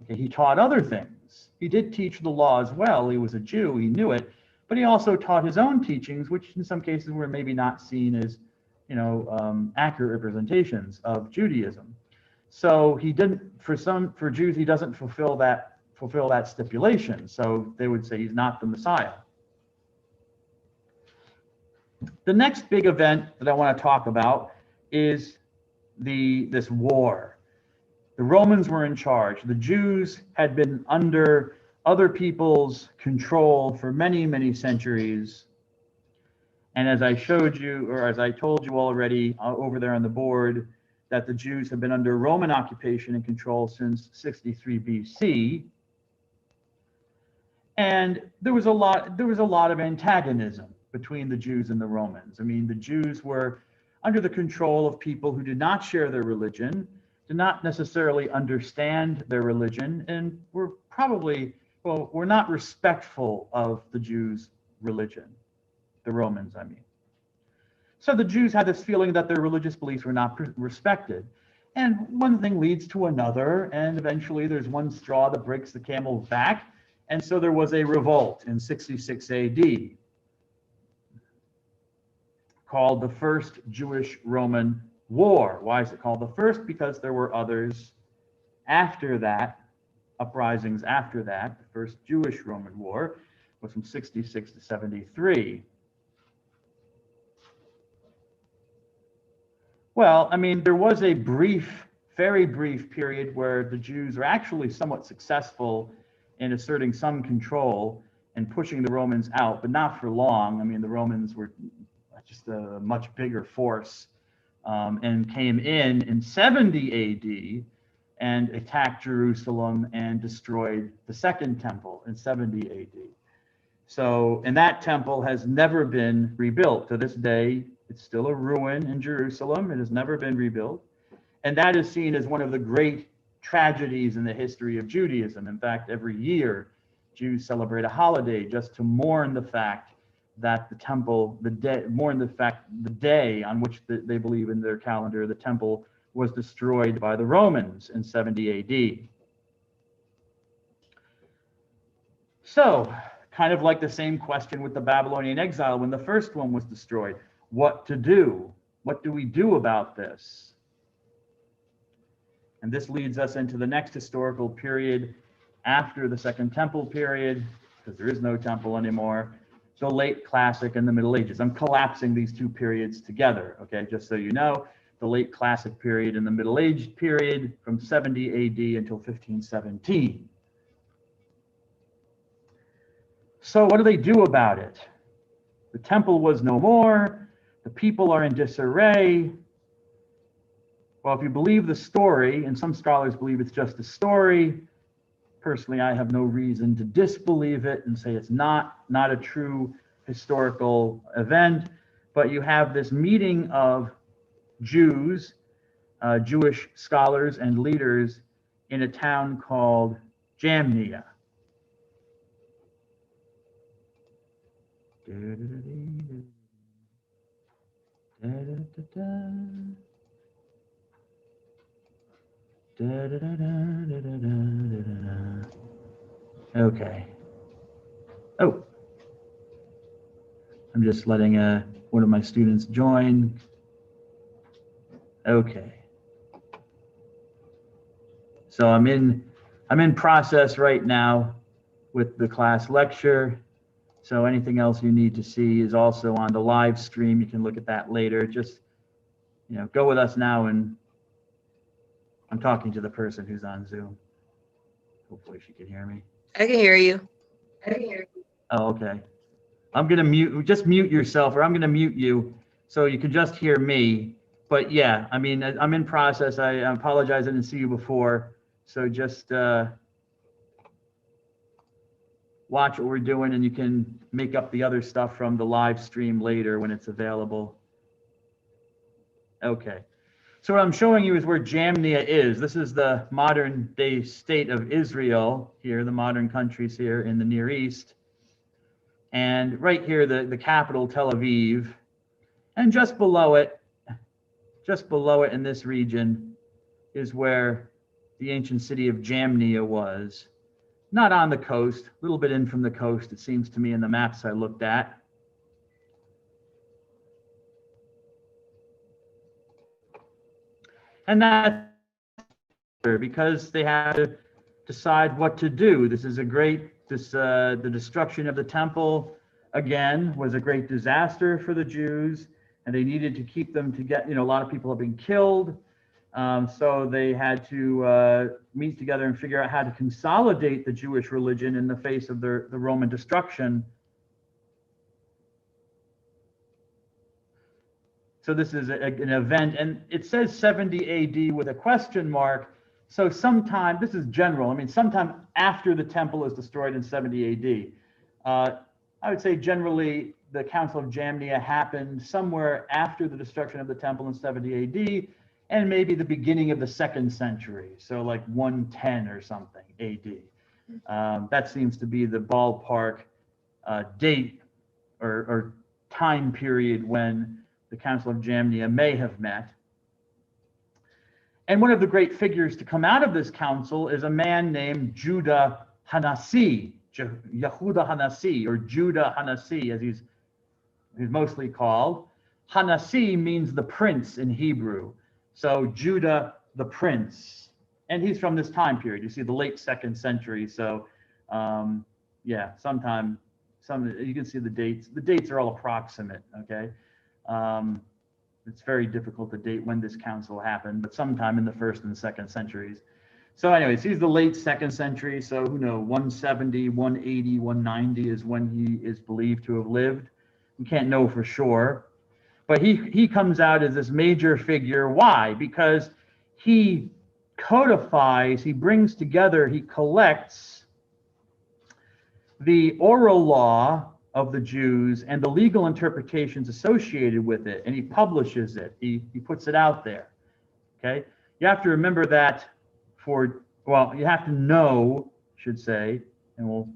Okay, he taught other things. He did teach the law as well. He was a Jew, he knew it, but he also taught his own teachings, which in some cases were maybe not seen as accurate representations of Judaism. So he didn't, for Jews, he doesn't fulfill that stipulation. So they would say he's not the Messiah. The next big event that I want to talk about is this war. The Romans were in charge. The Jews had been under other people's control for many, many centuries. And as I showed you, or as I told you already over there on the board, that the Jews have been under Roman occupation and control since 63 BC. And there was a lot of antagonism between the Jews and the Romans. I mean, the Jews were under the control of people who did not share their religion, did not necessarily understand their religion, and were probably, well, were not respectful of the Jews' religion, the Romans, I mean. So the Jews had this feeling that their religious beliefs were not respected. And one thing leads to another, and eventually there's one straw that breaks the camel's back. And so there was a revolt in 66 AD called the First Jewish-Roman War. Why is it called the first? Because there were others after that, uprisings after that. The First Jewish-Roman War was from 66 to 73. Well, I mean, there was a brief, very brief period where the Jews were actually somewhat successful in asserting some control and pushing the Romans out, but not for long. I mean, the Romans were just a much bigger force and came in 70 AD and attacked Jerusalem and destroyed the Second Temple in 70 AD. So, and that temple has never been rebuilt. To this day, it's still a ruin in Jerusalem. It has never been rebuilt. And that is seen as one of the great tragedies in the history of Judaism. In fact, every year, Jews celebrate a holiday just to mourn the fact that the temple, the day on which they believe in their calendar, the temple was destroyed by the Romans in 70 AD. So, kind of like the same question with the Babylonian exile when the first one was destroyed. What to do? What do we do about this? And this leads us into the next historical period after the Second Temple period, because there is no temple anymore. So late Classic and the Middle Ages. I'm collapsing these two periods together, okay, just so you know. The late Classic period and the Middle Age period from 70 AD until 1517. So what do they do about it? The temple was no more. The people are in disarray. Well, if you believe the story, and some scholars believe it's just a story, personally, I have no reason to disbelieve it and say it's not a true historical event, but you have this meeting of Jews, Jewish scholars and leaders in a town called Jamnia. Okay. Oh, I'm just letting one of my students join. Okay. So I'm in process right now with the class lecture. So anything else you need to see is also on the live stream. You can look at that later. Just, go with us now, and I'm talking to the person who's on Zoom. Hopefully she can hear me. I can hear you. Oh, okay. I'm going to just mute yourself, or I'm going to mute you so you can just hear me. But yeah, I mean, I'm in process. I apologize I didn't see you before. So just watch what we're doing, and you can make up the other stuff from the live stream later when it's available. Okay. So what I'm showing you is where Jamnia is. This is the modern day state of Israel here, the modern countries here in the Near East. And right here, the capital, Tel Aviv. And just below it in this region is where the ancient city of Jamnia was. Not on the coast, a little bit in from the coast, it seems to me in the maps I looked at. And that's because they had to decide what to do. This is the destruction of the temple, again, was a great disaster for the Jews, and they needed to keep them together. A lot of people have been killed. So they had to meet together and figure out how to consolidate the Jewish religion in the face of the Roman destruction. So this is an event, and it says 70 AD with a question mark, So sometime, this is general, I mean, sometime after the temple is destroyed in 70 AD. I would say generally the Council of Jamnia happened somewhere after the destruction of the temple in 70 AD, and maybe the beginning of the 2nd century, so like 110 or something AD. That seems to be the ballpark date or time period when the Council of Jamnia may have met. And one of the great figures to come out of this council is a man named Judah Hanasi, Yehuda Hanasi, or Judah Hanasi, as he's mostly called. Hanasi means the prince in Hebrew. So Judah the prince. And he's from this time period. You see the late 2nd century. So yeah, you can see the dates. The dates are all approximate, okay? It's very difficult to date when this council happened, but sometime in the 1st and 2nd centuries. So anyways, he's the late 2nd century, so who knows, 170, 180, 190 is when he is believed to have lived. We can't know for sure, but he comes out as this major figure. Why? Because he codifies, he brings together, he collects the oral law of the Jews and the legal interpretations associated with it, and he publishes it. He puts it out there. Okay, you have to remember that you have to know, should say, and we'll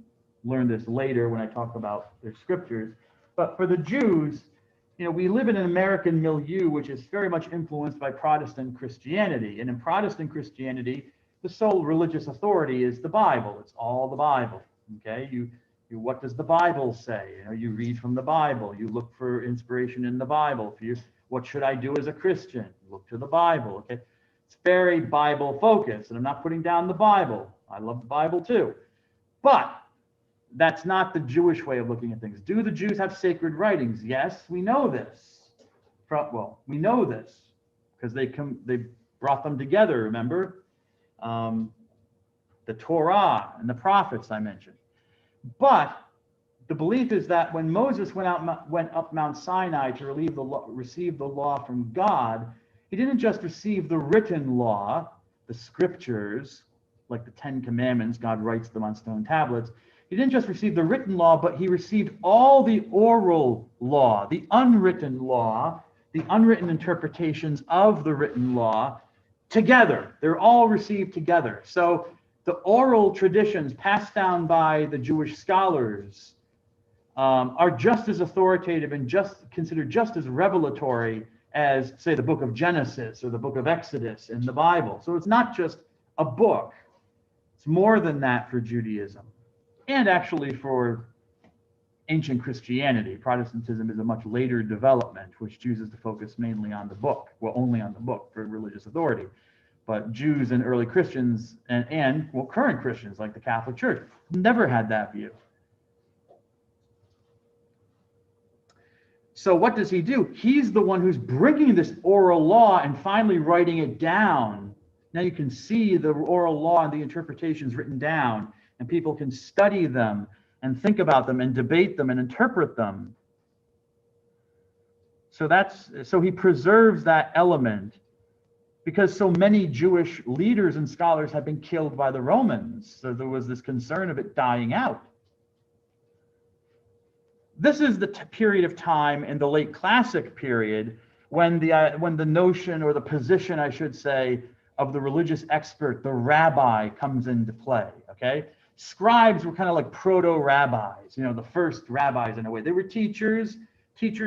learn this later when I talk about their scriptures. But for the Jews, we live in an American milieu which is very much influenced by Protestant Christianity, and in Protestant Christianity, the sole religious authority is the Bible. It's all the Bible. Okay, what does the Bible say? You read from the Bible. You look for inspiration in the Bible. What should I do as a Christian? Look to the Bible. Okay, it's very Bible focused, and I'm not putting down the Bible. I love the Bible too, but that's not the Jewish way of looking at things. Do the Jews have sacred writings? Yes, we know this. We know this because they brought them together. Remember, the Torah and the prophets I mentioned. But the belief is that when Moses went up Mount Sinai to receive the law from God, he didn't just receive the written law, the scriptures, like the 10 Commandments, God writes them on stone tablets. He didn't just receive the written law, but he received all the oral law, the unwritten law, the unwritten interpretations of the written law together. They're all received together. So the oral traditions passed down by the Jewish scholars are just as authoritative and considered just as revelatory as, say, the book of Genesis or the book of Exodus in the Bible. So it's not just a book. It's more than that for Judaism. And actually for ancient Christianity. Protestantism is a much later development, which chooses to focus mainly on the book, only on the book for religious authority. But Jews and early Christians and current Christians like the Catholic Church never had that view. So what does he do? He's the one who's bringing this oral law and finally writing it down. Now you can see the oral law and the interpretations written down, and people can study them and think about them and debate them and interpret them. So he preserves that element because so many Jewish leaders and scholars have been killed by the Romans. So there was this concern of it dying out. This is the period of time in the late classic period when the notion, or the position, I should say, of the religious expert, the rabbi, comes into play. Okay, scribes were kind of like proto-rabbis, the first rabbis in a way. They were teachers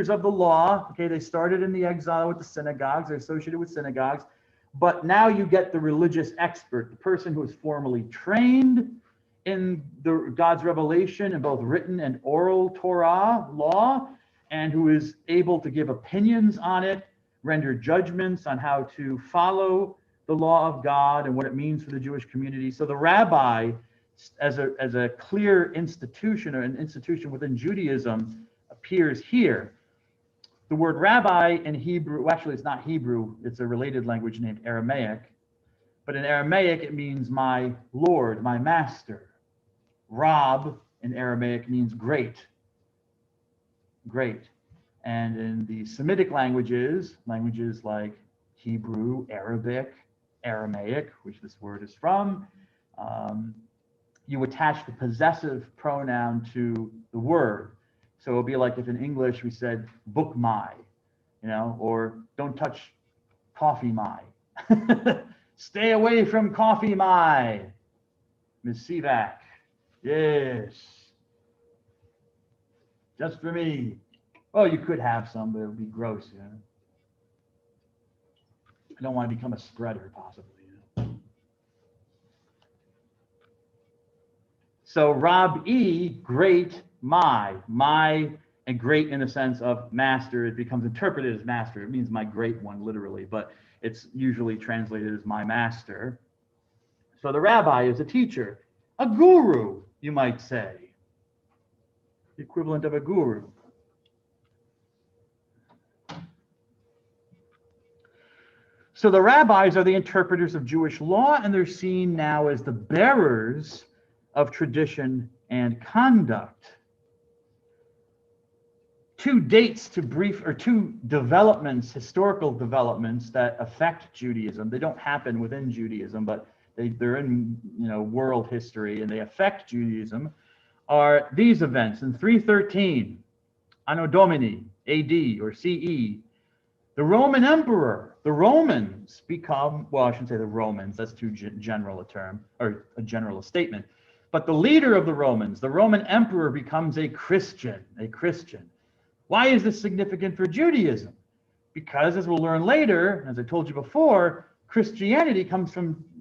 of the law. Okay, they started in the exile with the synagogues. They're associated with synagogues. But now you get the religious expert, the person who is formally trained in God's revelation in both written and oral Torah law, and who is able to give opinions on it, render judgments on how to follow the law of God and what it means for the Jewish community. So the rabbi, as a clear institution, or an institution within Judaism, appears here. The word rabbi in Hebrew, actually it's not Hebrew, it's a related language named Aramaic. But in Aramaic, it means my Lord, my master. Rab in Aramaic means great. Great. And in the Semitic languages like Hebrew, Arabic, Aramaic, which this word is from, you attach the possessive pronoun to the word. So it would be like if in English we said book my, or don't touch coffee my. Stay away from coffee my. Ms. Sivak. Yes. Just for me. Oh, you could have some, but it would be gross, I don't want to become a spreader, possibly. So Rob E, great my, and great in the sense of master, it becomes interpreted as master. It means my great one, literally, but it's usually translated as my master. So the rabbi is a teacher, a guru, you might say, the equivalent of a guru. So the rabbis are the interpreters of Jewish law, and they're seen now as the bearers of tradition and conduct. Two developments, historical developments that affect Judaism. They don't happen within Judaism, but they're in world history and they affect Judaism, are these events. In 313, Anno Domini, AD or CE, the Roman emperor, the Romans become, well, I shouldn't say the Romans, that's too general a term, or a general statement, but the leader of the Romans, the Roman emperor, becomes a Christian. Why is this significant for Judaism? Because, as we'll learn later, as I told you before, Christianity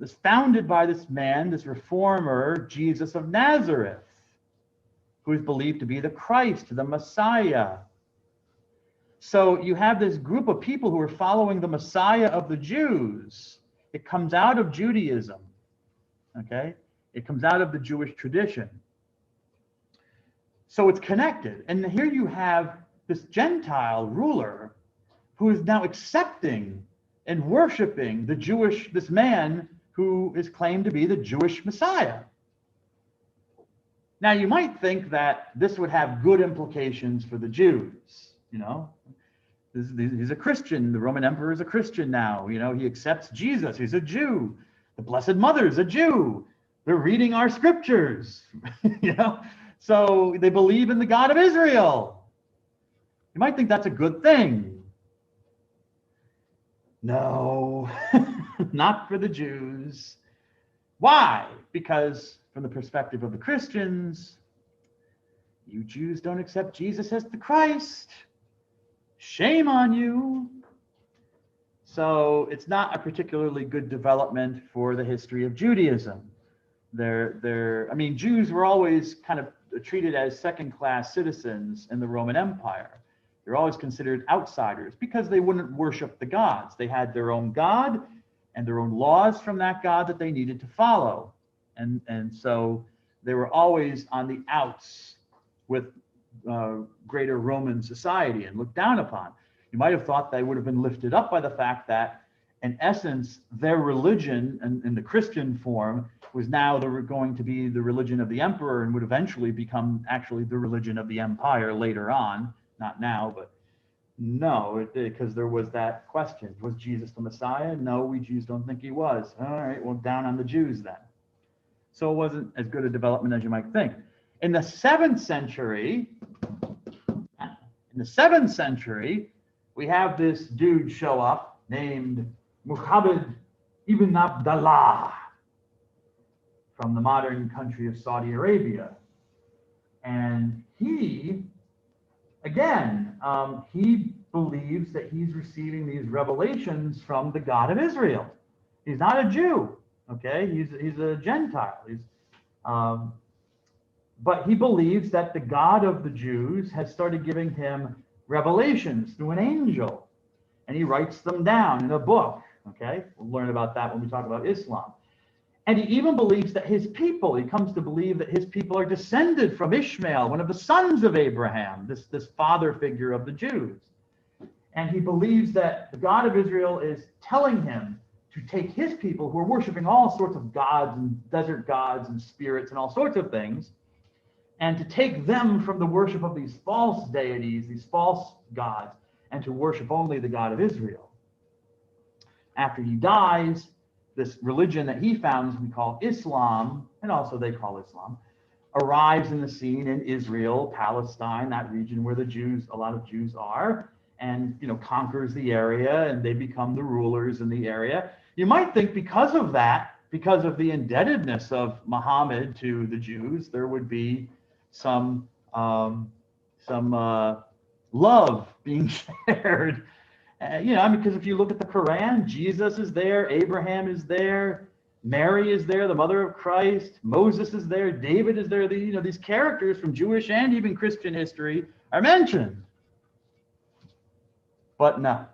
is founded by this man, this reformer, Jesus of Nazareth, who is believed to be the Christ, the Messiah. So you have this group of people who are following the Messiah of the Jews. It comes out of Judaism, okay? It comes out of the Jewish tradition. So it's connected. And here you have this Gentile ruler who is now accepting and worshiping this man who is claimed to be the Jewish Messiah. Now, you might think that this would have good implications for the Jews, He's a Christian. The Roman emperor is a Christian now. He accepts Jesus. He's a Jew. The Blessed Mother is a Jew. They're reading our scriptures, So they believe in the God of Israel. You might think that's a good thing. No, not for the Jews. Why? Because from the perspective of the Christians, you Jews don't accept Jesus as the Christ. Shame on you. So it's not a particularly good development for the history of Judaism. Jews were always kind of treated as second-class citizens in the Roman Empire. They're always considered outsiders because they wouldn't worship the gods. They had their own God and their own laws from that God that they needed to follow. And so they were always on the outs with greater Roman society and looked down upon. You might have thought they would have been lifted up by the fact that, in essence, their religion in the Christian form was now going to be the religion of the emperor and would eventually become actually the religion of the empire later on. Not now, but no, because there was that question. Was Jesus the Messiah? No, we Jews don't think he was. All right, well, down on the Jews then. So it wasn't as good a development as you might think. In the 7th century, we have this dude show up named Muhammad ibn Abdullah from the modern country of Saudi Arabia. And he believes that he's receiving these revelations from the God of Israel. He's not a Jew, okay? He's a Gentile. But he believes that the God of the Jews has started giving him revelations through an angel. And he writes them down in a book, okay? We'll learn about that when we talk about Islam. And he even believes that he comes to believe that his people are descended from Ishmael, one of the sons of Abraham, this father figure of the Jews. And he believes that the God of Israel is telling him to take his people who are worshiping all sorts of gods and desert gods and spirits and all sorts of things, and to take them from the worship of these false deities, these false gods, and to worship only the God of Israel. After he dies, this religion that he founds, we call Islam, and also they call Islam, arrives in the scene in Israel, Palestine, that region where the Jews, a lot of Jews are, and conquers the area, and they become the rulers in the area. You might think because of that, because of the indebtedness of Muhammad to the Jews, there would be some love being shared. Because if you look at the Quran, Jesus is there, Abraham is there, Mary is there, the mother of Christ, Moses is there, David is there. These characters from Jewish and even Christian history are mentioned. But no.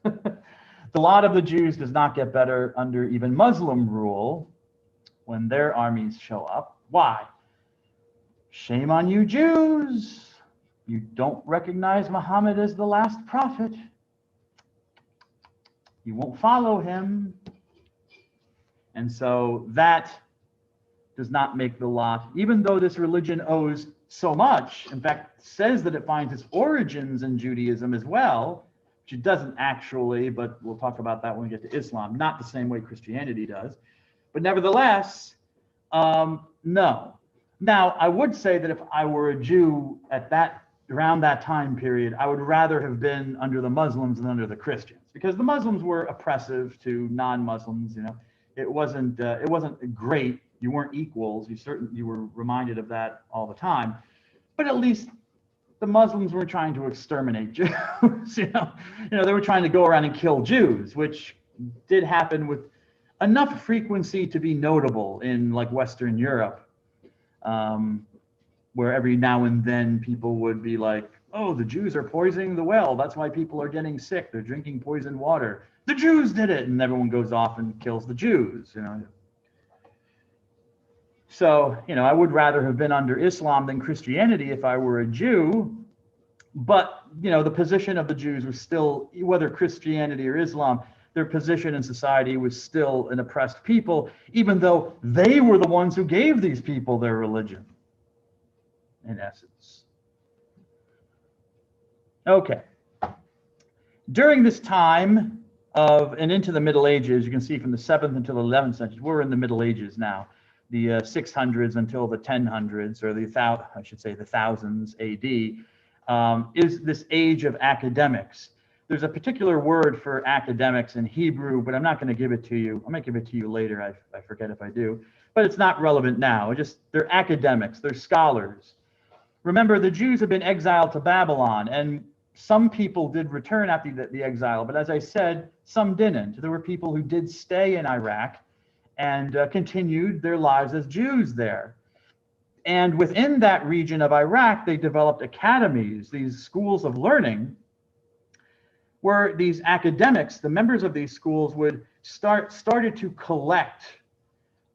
The lot of the Jews does not get better under even Muslim rule when their armies show up. Why? Shame on you, Jews. You don't recognize Muhammad as the last prophet. You won't follow him. And so that does not make the lot, even though this religion owes so much, in fact, says that it finds its origins in Judaism as well, which it doesn't actually, but we'll talk about that when we get to Islam, not the same way Christianity does. But nevertheless, no. Now, I would say that if I were a Jew around that time period, I would rather have been under the Muslims than under the Christians, because the Muslims were oppressive to non-Muslims. It wasn't great. You weren't equals. You were reminded of that all the time. But at least the Muslims were trying to exterminate Jews. They were trying to go around and kill Jews, which did happen with enough frequency to be notable in like Western Europe, where every now and then people would be like, "Oh, the Jews are poisoning the well. That's why people are getting sick. They're drinking poisoned water. The Jews did it," and everyone goes off and kills the Jews. So, I would rather have been under Islam than Christianity if I were a Jew. But, the position of the Jews was still, whether Christianity or Islam, their position in society was still an oppressed people, even though they were the ones who gave these people their religion, in essence. Okay. During this time and into the Middle Ages, you can see from the 7th until the 11th century, we're in the Middle Ages now, the 600s until the 1000s, or the thousands AD, is this age of academics. There's a particular word for academics in Hebrew, but I'm not going to give it to you. I might give it to you later. I forget if I do, but it's not relevant now. They're academics. They're scholars. Remember, the Jews have been exiled to Babylon, and some people did return after the exile, but as I said, some didn't. There were people who did stay in Iraq and continued their lives as Jews there. And within that region of Iraq, they developed academies, these schools of learning, where these academics, the members of these schools, started to collect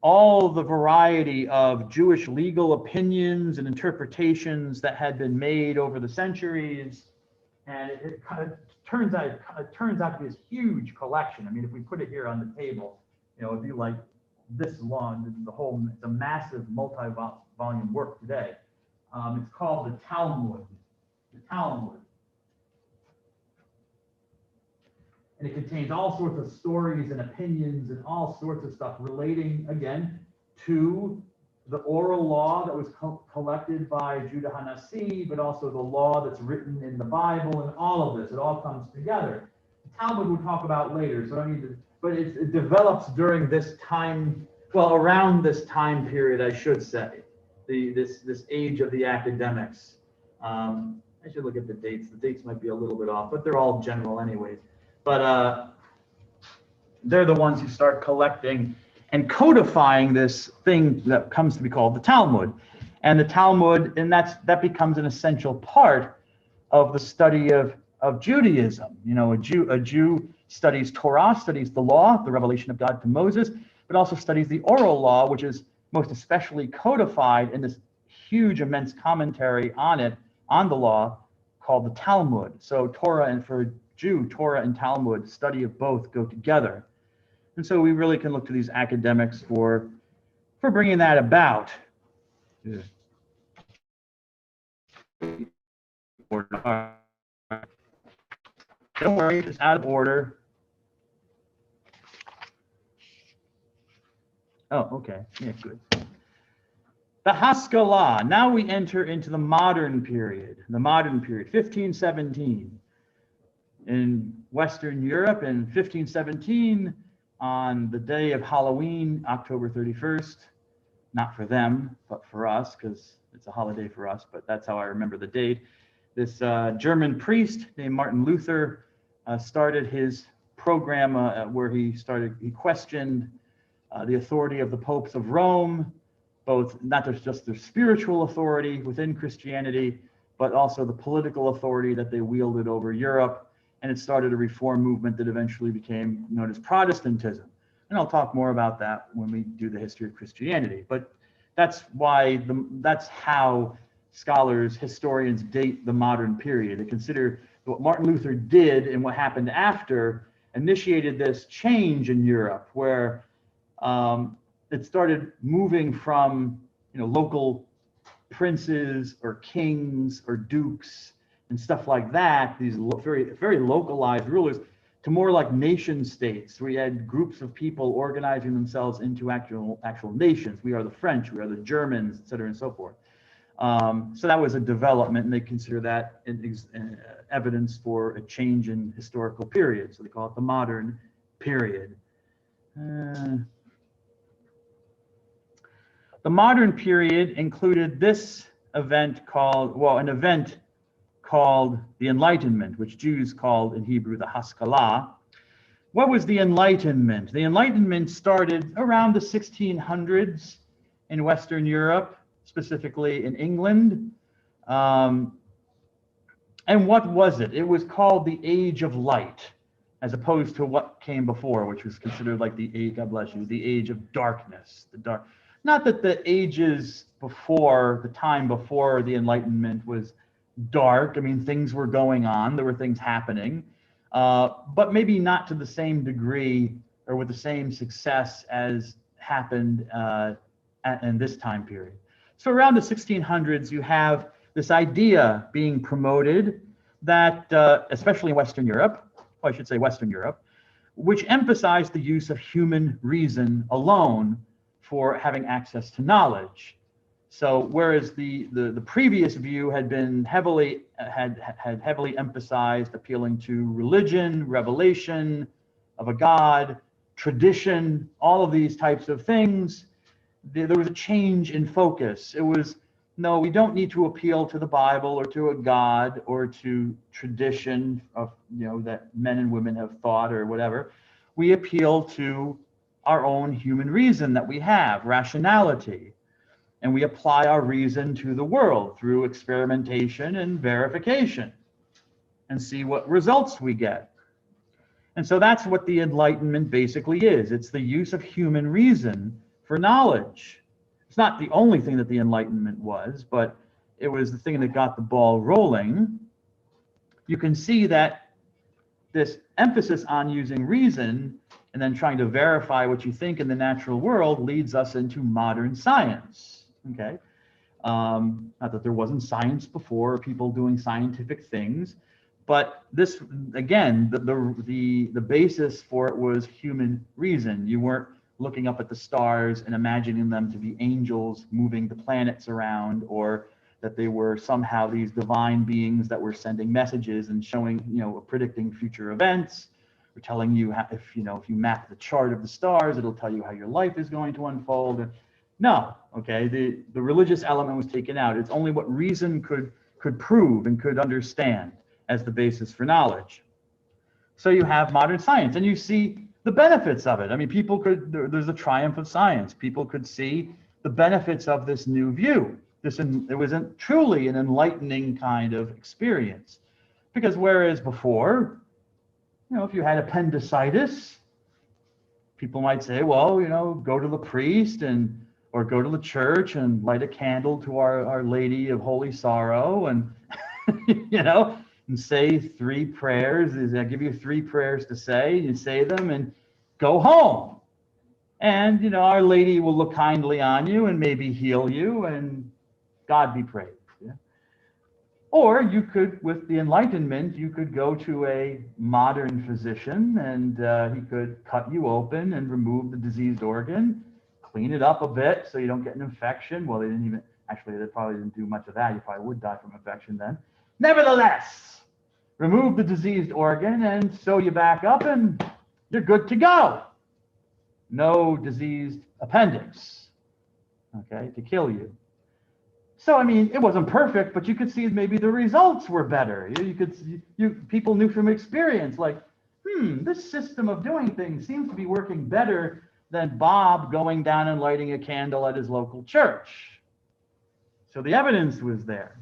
all the variety of Jewish legal opinions and interpretations that had been made over the centuries. And it turns out to be this huge collection. I mean, if we put it here on the table, it'd be like this long. It's a massive multi-volume work today. It's called the Talmud. The Talmud. And it contains all sorts of stories and opinions and all sorts of stuff relating, again, to the oral law that was collected by Judah HaNasi, but also the law that's written in the Bible, and all of this. It all comes together. The Talmud we'll talk about later, so I don't need to, but it develops during this time, around this time period, I should say, this age of the academics. I should look at the dates. The dates might be a little bit off, but they're all general anyways. But they're the ones who start collecting and codifying this thing that comes to be called the Talmud. And the Talmud, and that becomes an essential part of the study of Judaism. A Jew studies Torah, studies the law, the revelation of God to Moses, but also studies the oral law, which is most especially codified in this huge, immense commentary on the law, called the Talmud. So for a Jew, Torah and Talmud, study of both go together. And so we really can look to these academics for bringing that about. Yeah. Don't worry, it's out of order. Oh, okay. Yeah, good. The Haskalah. Now we enter into the modern period. The modern period, 1517. In Western Europe in 1517, on the day of Halloween, October 31st, not for them, but for us, because it's a holiday for us, but that's how I remember the date. This German priest named Martin Luther started his program where he questioned the authority of the popes of Rome, both not just their spiritual authority within Christianity, but also the political authority that they wielded over Europe. And it started a reform movement that eventually became known as Protestantism. And I'll talk more about that when we do the history of Christianity. But that's how scholars, historians date the modern period. They consider what Martin Luther did and what happened after initiated this change in Europe, where it started moving from local princes or kings or dukes and stuff like that, these very, very localized rulers, to more like nation states. We had groups of people organizing themselves into actual nations. We are the French, we are the Germans, et cetera, and so forth. So that was a development, and they consider that evidence for a change in historical period. So they call it the modern period. The modern period included this event called the Enlightenment, which Jews called in Hebrew the Haskalah. What was the Enlightenment? The Enlightenment started around the 1600s in Western Europe, specifically in England. And what was it? It was called the Age of Light, as opposed to what came before, which was considered like the age, God bless you, the age of darkness. Not that the ages before, the time before the Enlightenment was dark. I mean, things were going on, there were things happening, but maybe not to the same degree or with the same success as happened in this time period. So around the 1600s, you have this idea being promoted that, especially in Western Europe, I should say Western Europe, which emphasized the use of human reason alone for having access to knowledge. So whereas the previous view had been heavily emphasized appealing to religion, revelation of a God, tradition, all of these types of things, there was a change in focus. It was, no, we don't need to appeal to the Bible or to a God or to tradition of, that men and women have thought or whatever. We appeal to our own human reason that we have, rationality. And we apply our reason to the world through experimentation and verification and see what results we get. And so that's what the Enlightenment basically is. It's the use of human reason for knowledge. It's not the only thing that the Enlightenment was, but it was the thing that got the ball rolling. You can see that this emphasis on using reason and then trying to verify what you think in the natural world leads us into modern science. Okay, not that there wasn't science before, people doing scientific things, but this, again, the basis for it was human reason. You weren't looking up at the stars and imagining them to be angels moving the planets around, or that they were somehow these divine beings that were sending messages and showing, predicting future events, or telling you how, if you map the chart of the stars, it'll tell you how your life is going to unfold. No, okay, the religious element was taken out. It's only what reason could prove and could understand as the basis for knowledge. So you have modern science, and you see the benefits of it. I mean, there's a triumph of science. People could see the benefits of this new view. It was truly an enlightening kind of experience. Because whereas before, if you had appendicitis, people might say, well, go to the priest or go to the church and light a candle to Our Lady of Holy Sorrow and, and say 3 prayers. I give you 3 prayers to say, you say them and go home. And, Our Lady will look kindly on you and maybe heal you, and God be praised. Yeah? Or you could, with the Enlightenment, you could go to a modern physician and he could cut you open and remove the diseased organ, clean it up a bit so you don't get an infection. Well, they didn't even, actually, they probably didn't do much of that. You probably would die from infection then. Nevertheless, remove the diseased organ and sew you back up and you're good to go. No diseased appendix, okay, to kill you. So, I mean, it wasn't perfect, but you could see maybe the results were better. People knew from experience, like, this system of doing things seems to be working better than Bob going down and lighting a candle at his local church. So the evidence was there.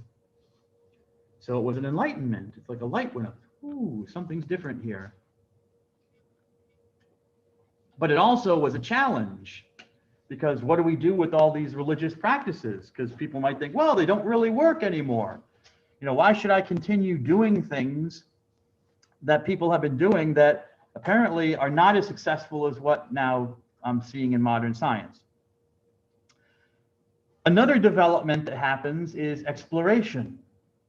So it was an enlightenment. It's like a light went up. Ooh, something's different here. But it also was a challenge, because what do we do with all these religious practices? Because people might think, well, they don't really work anymore. You know, why should I continue doing things that people have been doing that apparently are not as successful as what now I'm seeing in modern science? Another development that happens is exploration.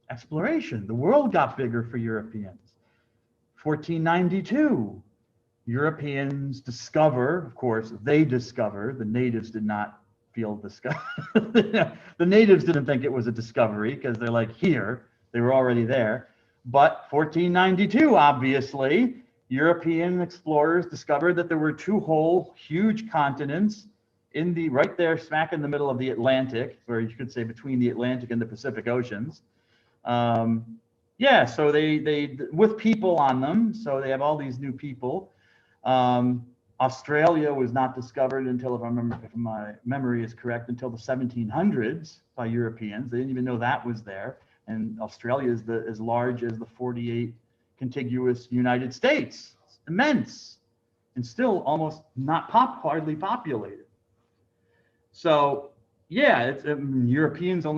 Exploration. The world got bigger for Europeans. 1492. Europeans discover, of course, they discover, the natives did not feel discovered. The natives didn't think it was a discovery because they're like, here, they were already there. But 1492, obviously, European explorers discovered that there were two whole huge continents in the, right there, smack in the middle of the Atlantic, or you could say between the Atlantic and the Pacific Oceans. Yeah, so they with people on them, so they have all these new people. Australia was not discovered until, if my memory is correct, until the 1700s by Europeans. They didn't even know that was there. And Australia is as large as the 48 contiguous United States. It's immense, and still almost not hardly populated. So yeah, Europeans have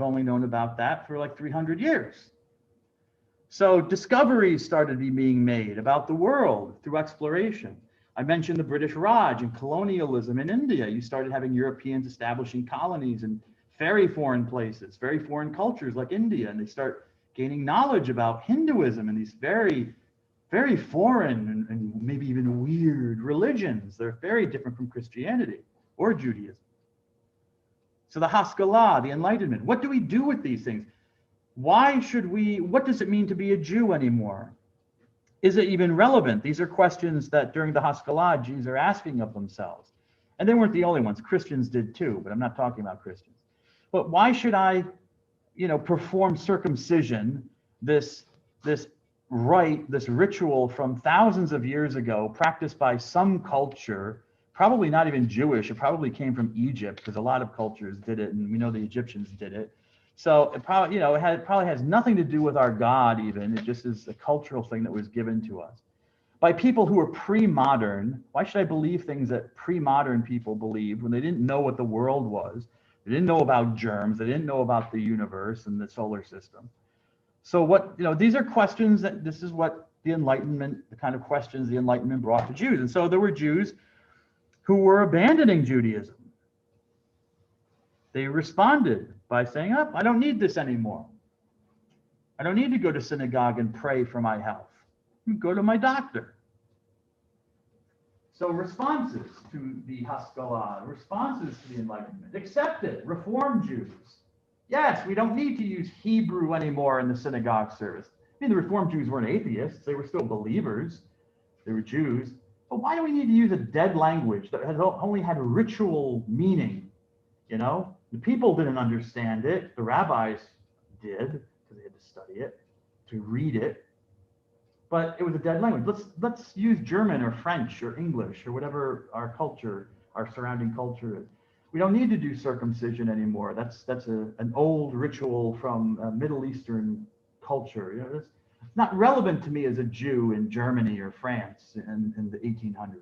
only known about that for like 300 years. So discoveries started being made about the world through exploration. I mentioned the British Raj and colonialism in India. You started having Europeans establishing colonies in very foreign places, very foreign cultures like India, and they start gaining knowledge about Hinduism and these very, very foreign and maybe even weird religions. They're very different from Christianity or Judaism. So the Haskalah, the Enlightenment, what do we do with these things? What does it mean to be a Jew anymore? Is it even relevant? These are questions that during the Haskalah, Jews are asking of themselves. And they weren't the only ones. Christians did too, but I'm not talking about Christians. But why should I, perform circumcision, this rite, this ritual from thousands of years ago, practiced by some culture, probably not even Jewish. It probably came from Egypt, because a lot of cultures did it, and we know the Egyptians did it. So it probably, it probably has nothing to do with our God even. It just is a cultural thing that was given to us by people who are pre-modern. Why should I believe things that pre-modern people believed when they didn't know what the world was? They didn't know about germs. They didn't know about the universe and the solar system. So these are questions this is what the Enlightenment, the kind of questions the Enlightenment brought to Jews. And so there were Jews who were abandoning Judaism. They responded by saying, I don't need this anymore. I don't need to go to synagogue and pray for my health. Go to my doctor. So responses to the Haskalah, responses to the Enlightenment, accept it, Reform Jews. Yes, we don't need to use Hebrew anymore in the synagogue service. I mean, the Reform Jews weren't atheists. They were still believers. They were Jews. But why do we need to use a dead language that only had ritual meaning? The people didn't understand it. The rabbis did, because they had to study it, to read it. But it was a dead language. Let's use German or French or English or whatever our surrounding culture is. We don't need to do circumcision anymore. That's an old ritual from Middle Eastern culture. It's not relevant to me as a Jew in Germany or France in the 1800s.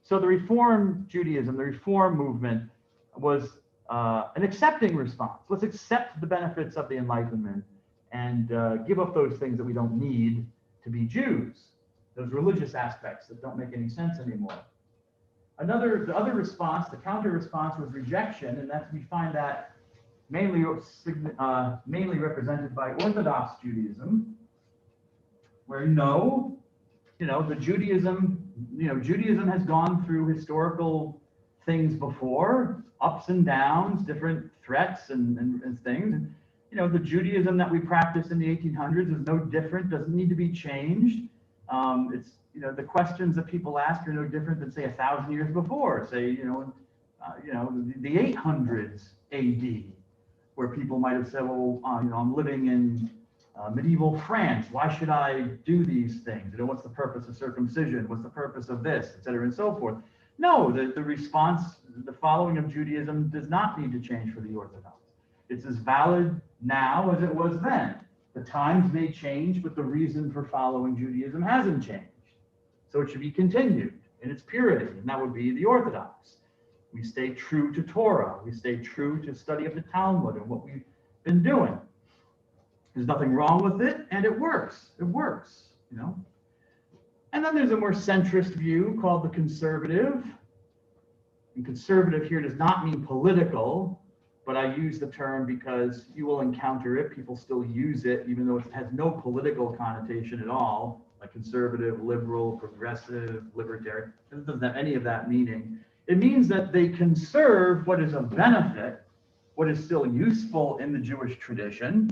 So the Reform Judaism, the Reform movement was an accepting response. Let's accept the benefits of the Enlightenment and give up those things that we don't need to be Jews, those religious aspects that don't make any sense anymore. The other response, the counter response, was rejection, and we find that mainly represented by Orthodox Judaism, where Judaism has gone through historical things before, ups and downs, different threats and things. And, you know, the Judaism that we practice in the 1800s is no different, doesn't need to be changed. It's, you know, the questions that people ask are no different than, say, 1,000 years before, say, the 800s AD, where people might have said, well, I'm living in medieval France. Why should I do these things? You know, what's the purpose of circumcision? What's the purpose of this, et cetera, and so forth? No, the response, the following of Judaism does not need to change for the Orthodox. It's as valid now as it was then. The times may change, but the reason for following Judaism hasn't changed. So it should be continued in its purity, and that would be the Orthodox. We stay true to Torah. We stay true to study of the Talmud and what we've been doing. There's nothing wrong with it, and it works. It works, you know. And then there's a more centrist view called the conservative. And conservative here does not mean political, but I use the term because you will encounter it. People still use it, even though it has no political connotation at all, like conservative, liberal, progressive, libertarian. It doesn't have any of that meaning. It means that they conserve what is of benefit, what is still useful in the Jewish tradition.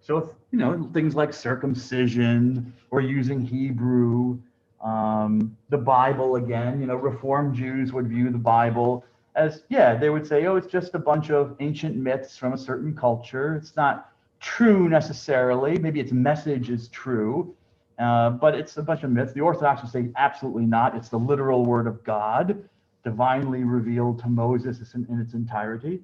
So, you know, things like circumcision or using Hebrew, the Bible again, you know, Reformed Jews would view the Bible as, yeah, they would say, oh, it's just a bunch of ancient myths from a certain culture. It's not true necessarily. Maybe its message is true, but it's a bunch of myths. The Orthodox would say absolutely not. It's the literal word of God, divinely revealed to Moses in its entirety.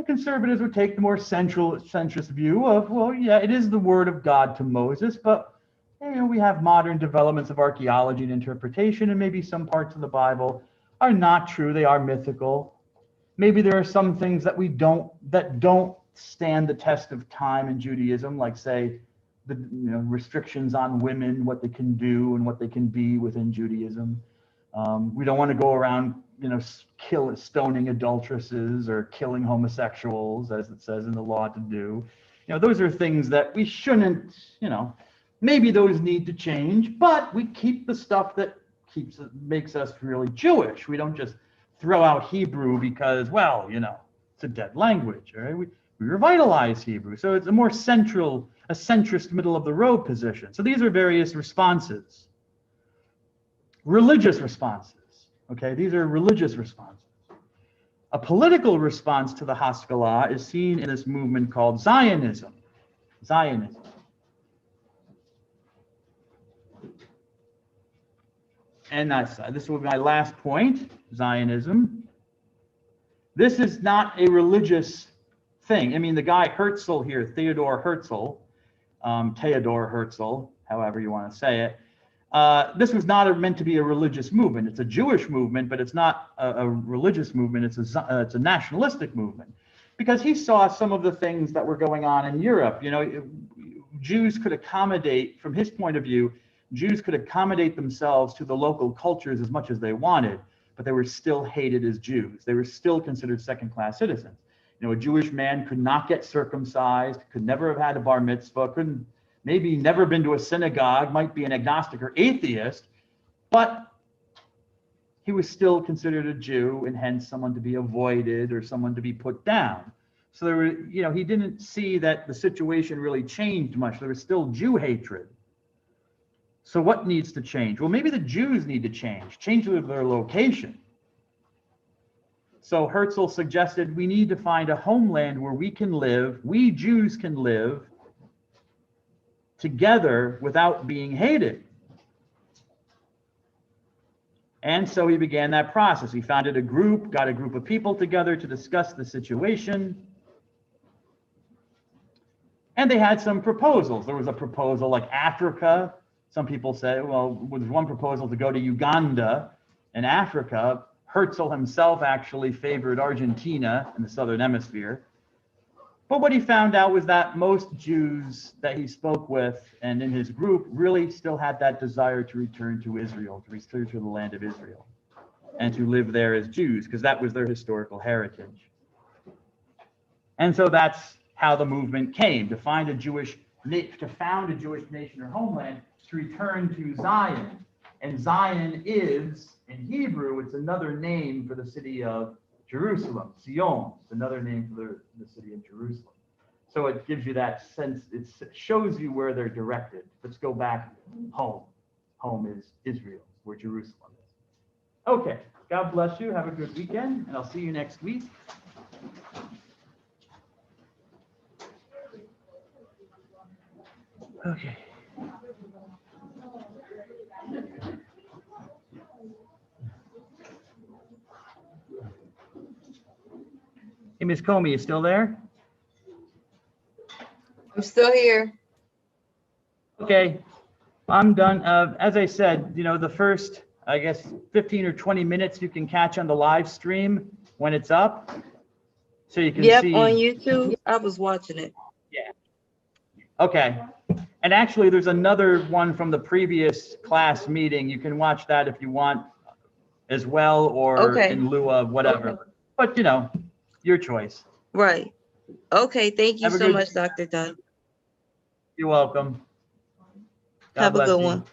Conservatives would take the more centrist view of, well, yeah, it is the word of God to Moses, but you know, we have modern developments of archaeology and interpretation, and maybe some parts of the Bible are not true. They are mythical. Maybe there are some things that don't stand the test of time in Judaism, like say the restrictions on women, what they can do and what they can be within Judaism. We don't want to go around, stoning adulteresses or killing homosexuals, as it says in the law to do. Those are things that we shouldn't, maybe those need to change, but we keep the stuff that makes us really Jewish. We don't just throw out Hebrew because, well, it's a dead language, all right? We revitalize Hebrew. So it's a more centrist middle of the road position. So these are various responses. Religious responses, okay? These are religious responses. A political response to the Haskalah is seen in this movement called Zionism. Zionism. And this will be my last point, Zionism. This is not a religious thing. I mean, the guy Herzl here, Theodor Herzl, however you want to say it, this was not meant to be a religious movement. It's a Jewish movement, but it's not a religious movement. It's a nationalistic movement, because he saw some of the things that were going on in Europe. Jews could accommodate, from his point of view, Jews could accommodate themselves to the local cultures as much as they wanted, but they were still hated as Jews. They were still considered second-class citizens. A Jewish man could not get circumcised, could never have had a bar mitzvah, couldn't, maybe never been to a synagogue, might be an agnostic or atheist, but he was still considered a Jew, and hence someone to be avoided or someone to be put down. So there were, he didn't see that the situation really changed much. There was still Jew hatred. So what needs to change? Well, maybe the Jews need to change their location. So Herzl suggested we need to find a homeland where we Jews can live together without being hated. And so he began that process. He founded a group, got a group of people together to discuss the situation. And they had some proposals. There was a proposal like Africa. Some people say, well, there's one proposal to go to Uganda in Africa. Herzl himself actually favored Argentina in the southern hemisphere. But what he found out was that most Jews that he spoke with and in his group really still had that desire to return to Israel, to return to the land of Israel, and to live there as Jews, because that was their historical heritage. And so that's how the movement came, to found a Jewish nation or homeland, to return to Zion. And Zion is, in Hebrew, it's another name for the city of Jerusalem. Zion is another name for the city of Jerusalem. So it gives you that sense, it shows you where they're directed. Let's go back home. Home is Israel, where Jerusalem is. Okay, God bless you. Have a good weekend, and I'll see you next week. Okay. Hey, Ms. Comey, you still there? I'm still here. Okay, I'm done. As I said, the first, I guess, 15 or 20 minutes you can catch on the live stream when it's up. So you can Yep, see. on YouTube. I was watching it. Okay. And actually, there's another one from the previous class meeting. You can watch that if you want as well, or Okay. in lieu of whatever. But, your choice. Right. Okay. Thank you Have a so good- much, Dr. Dunn. You're welcome. God Have a bless good you. one.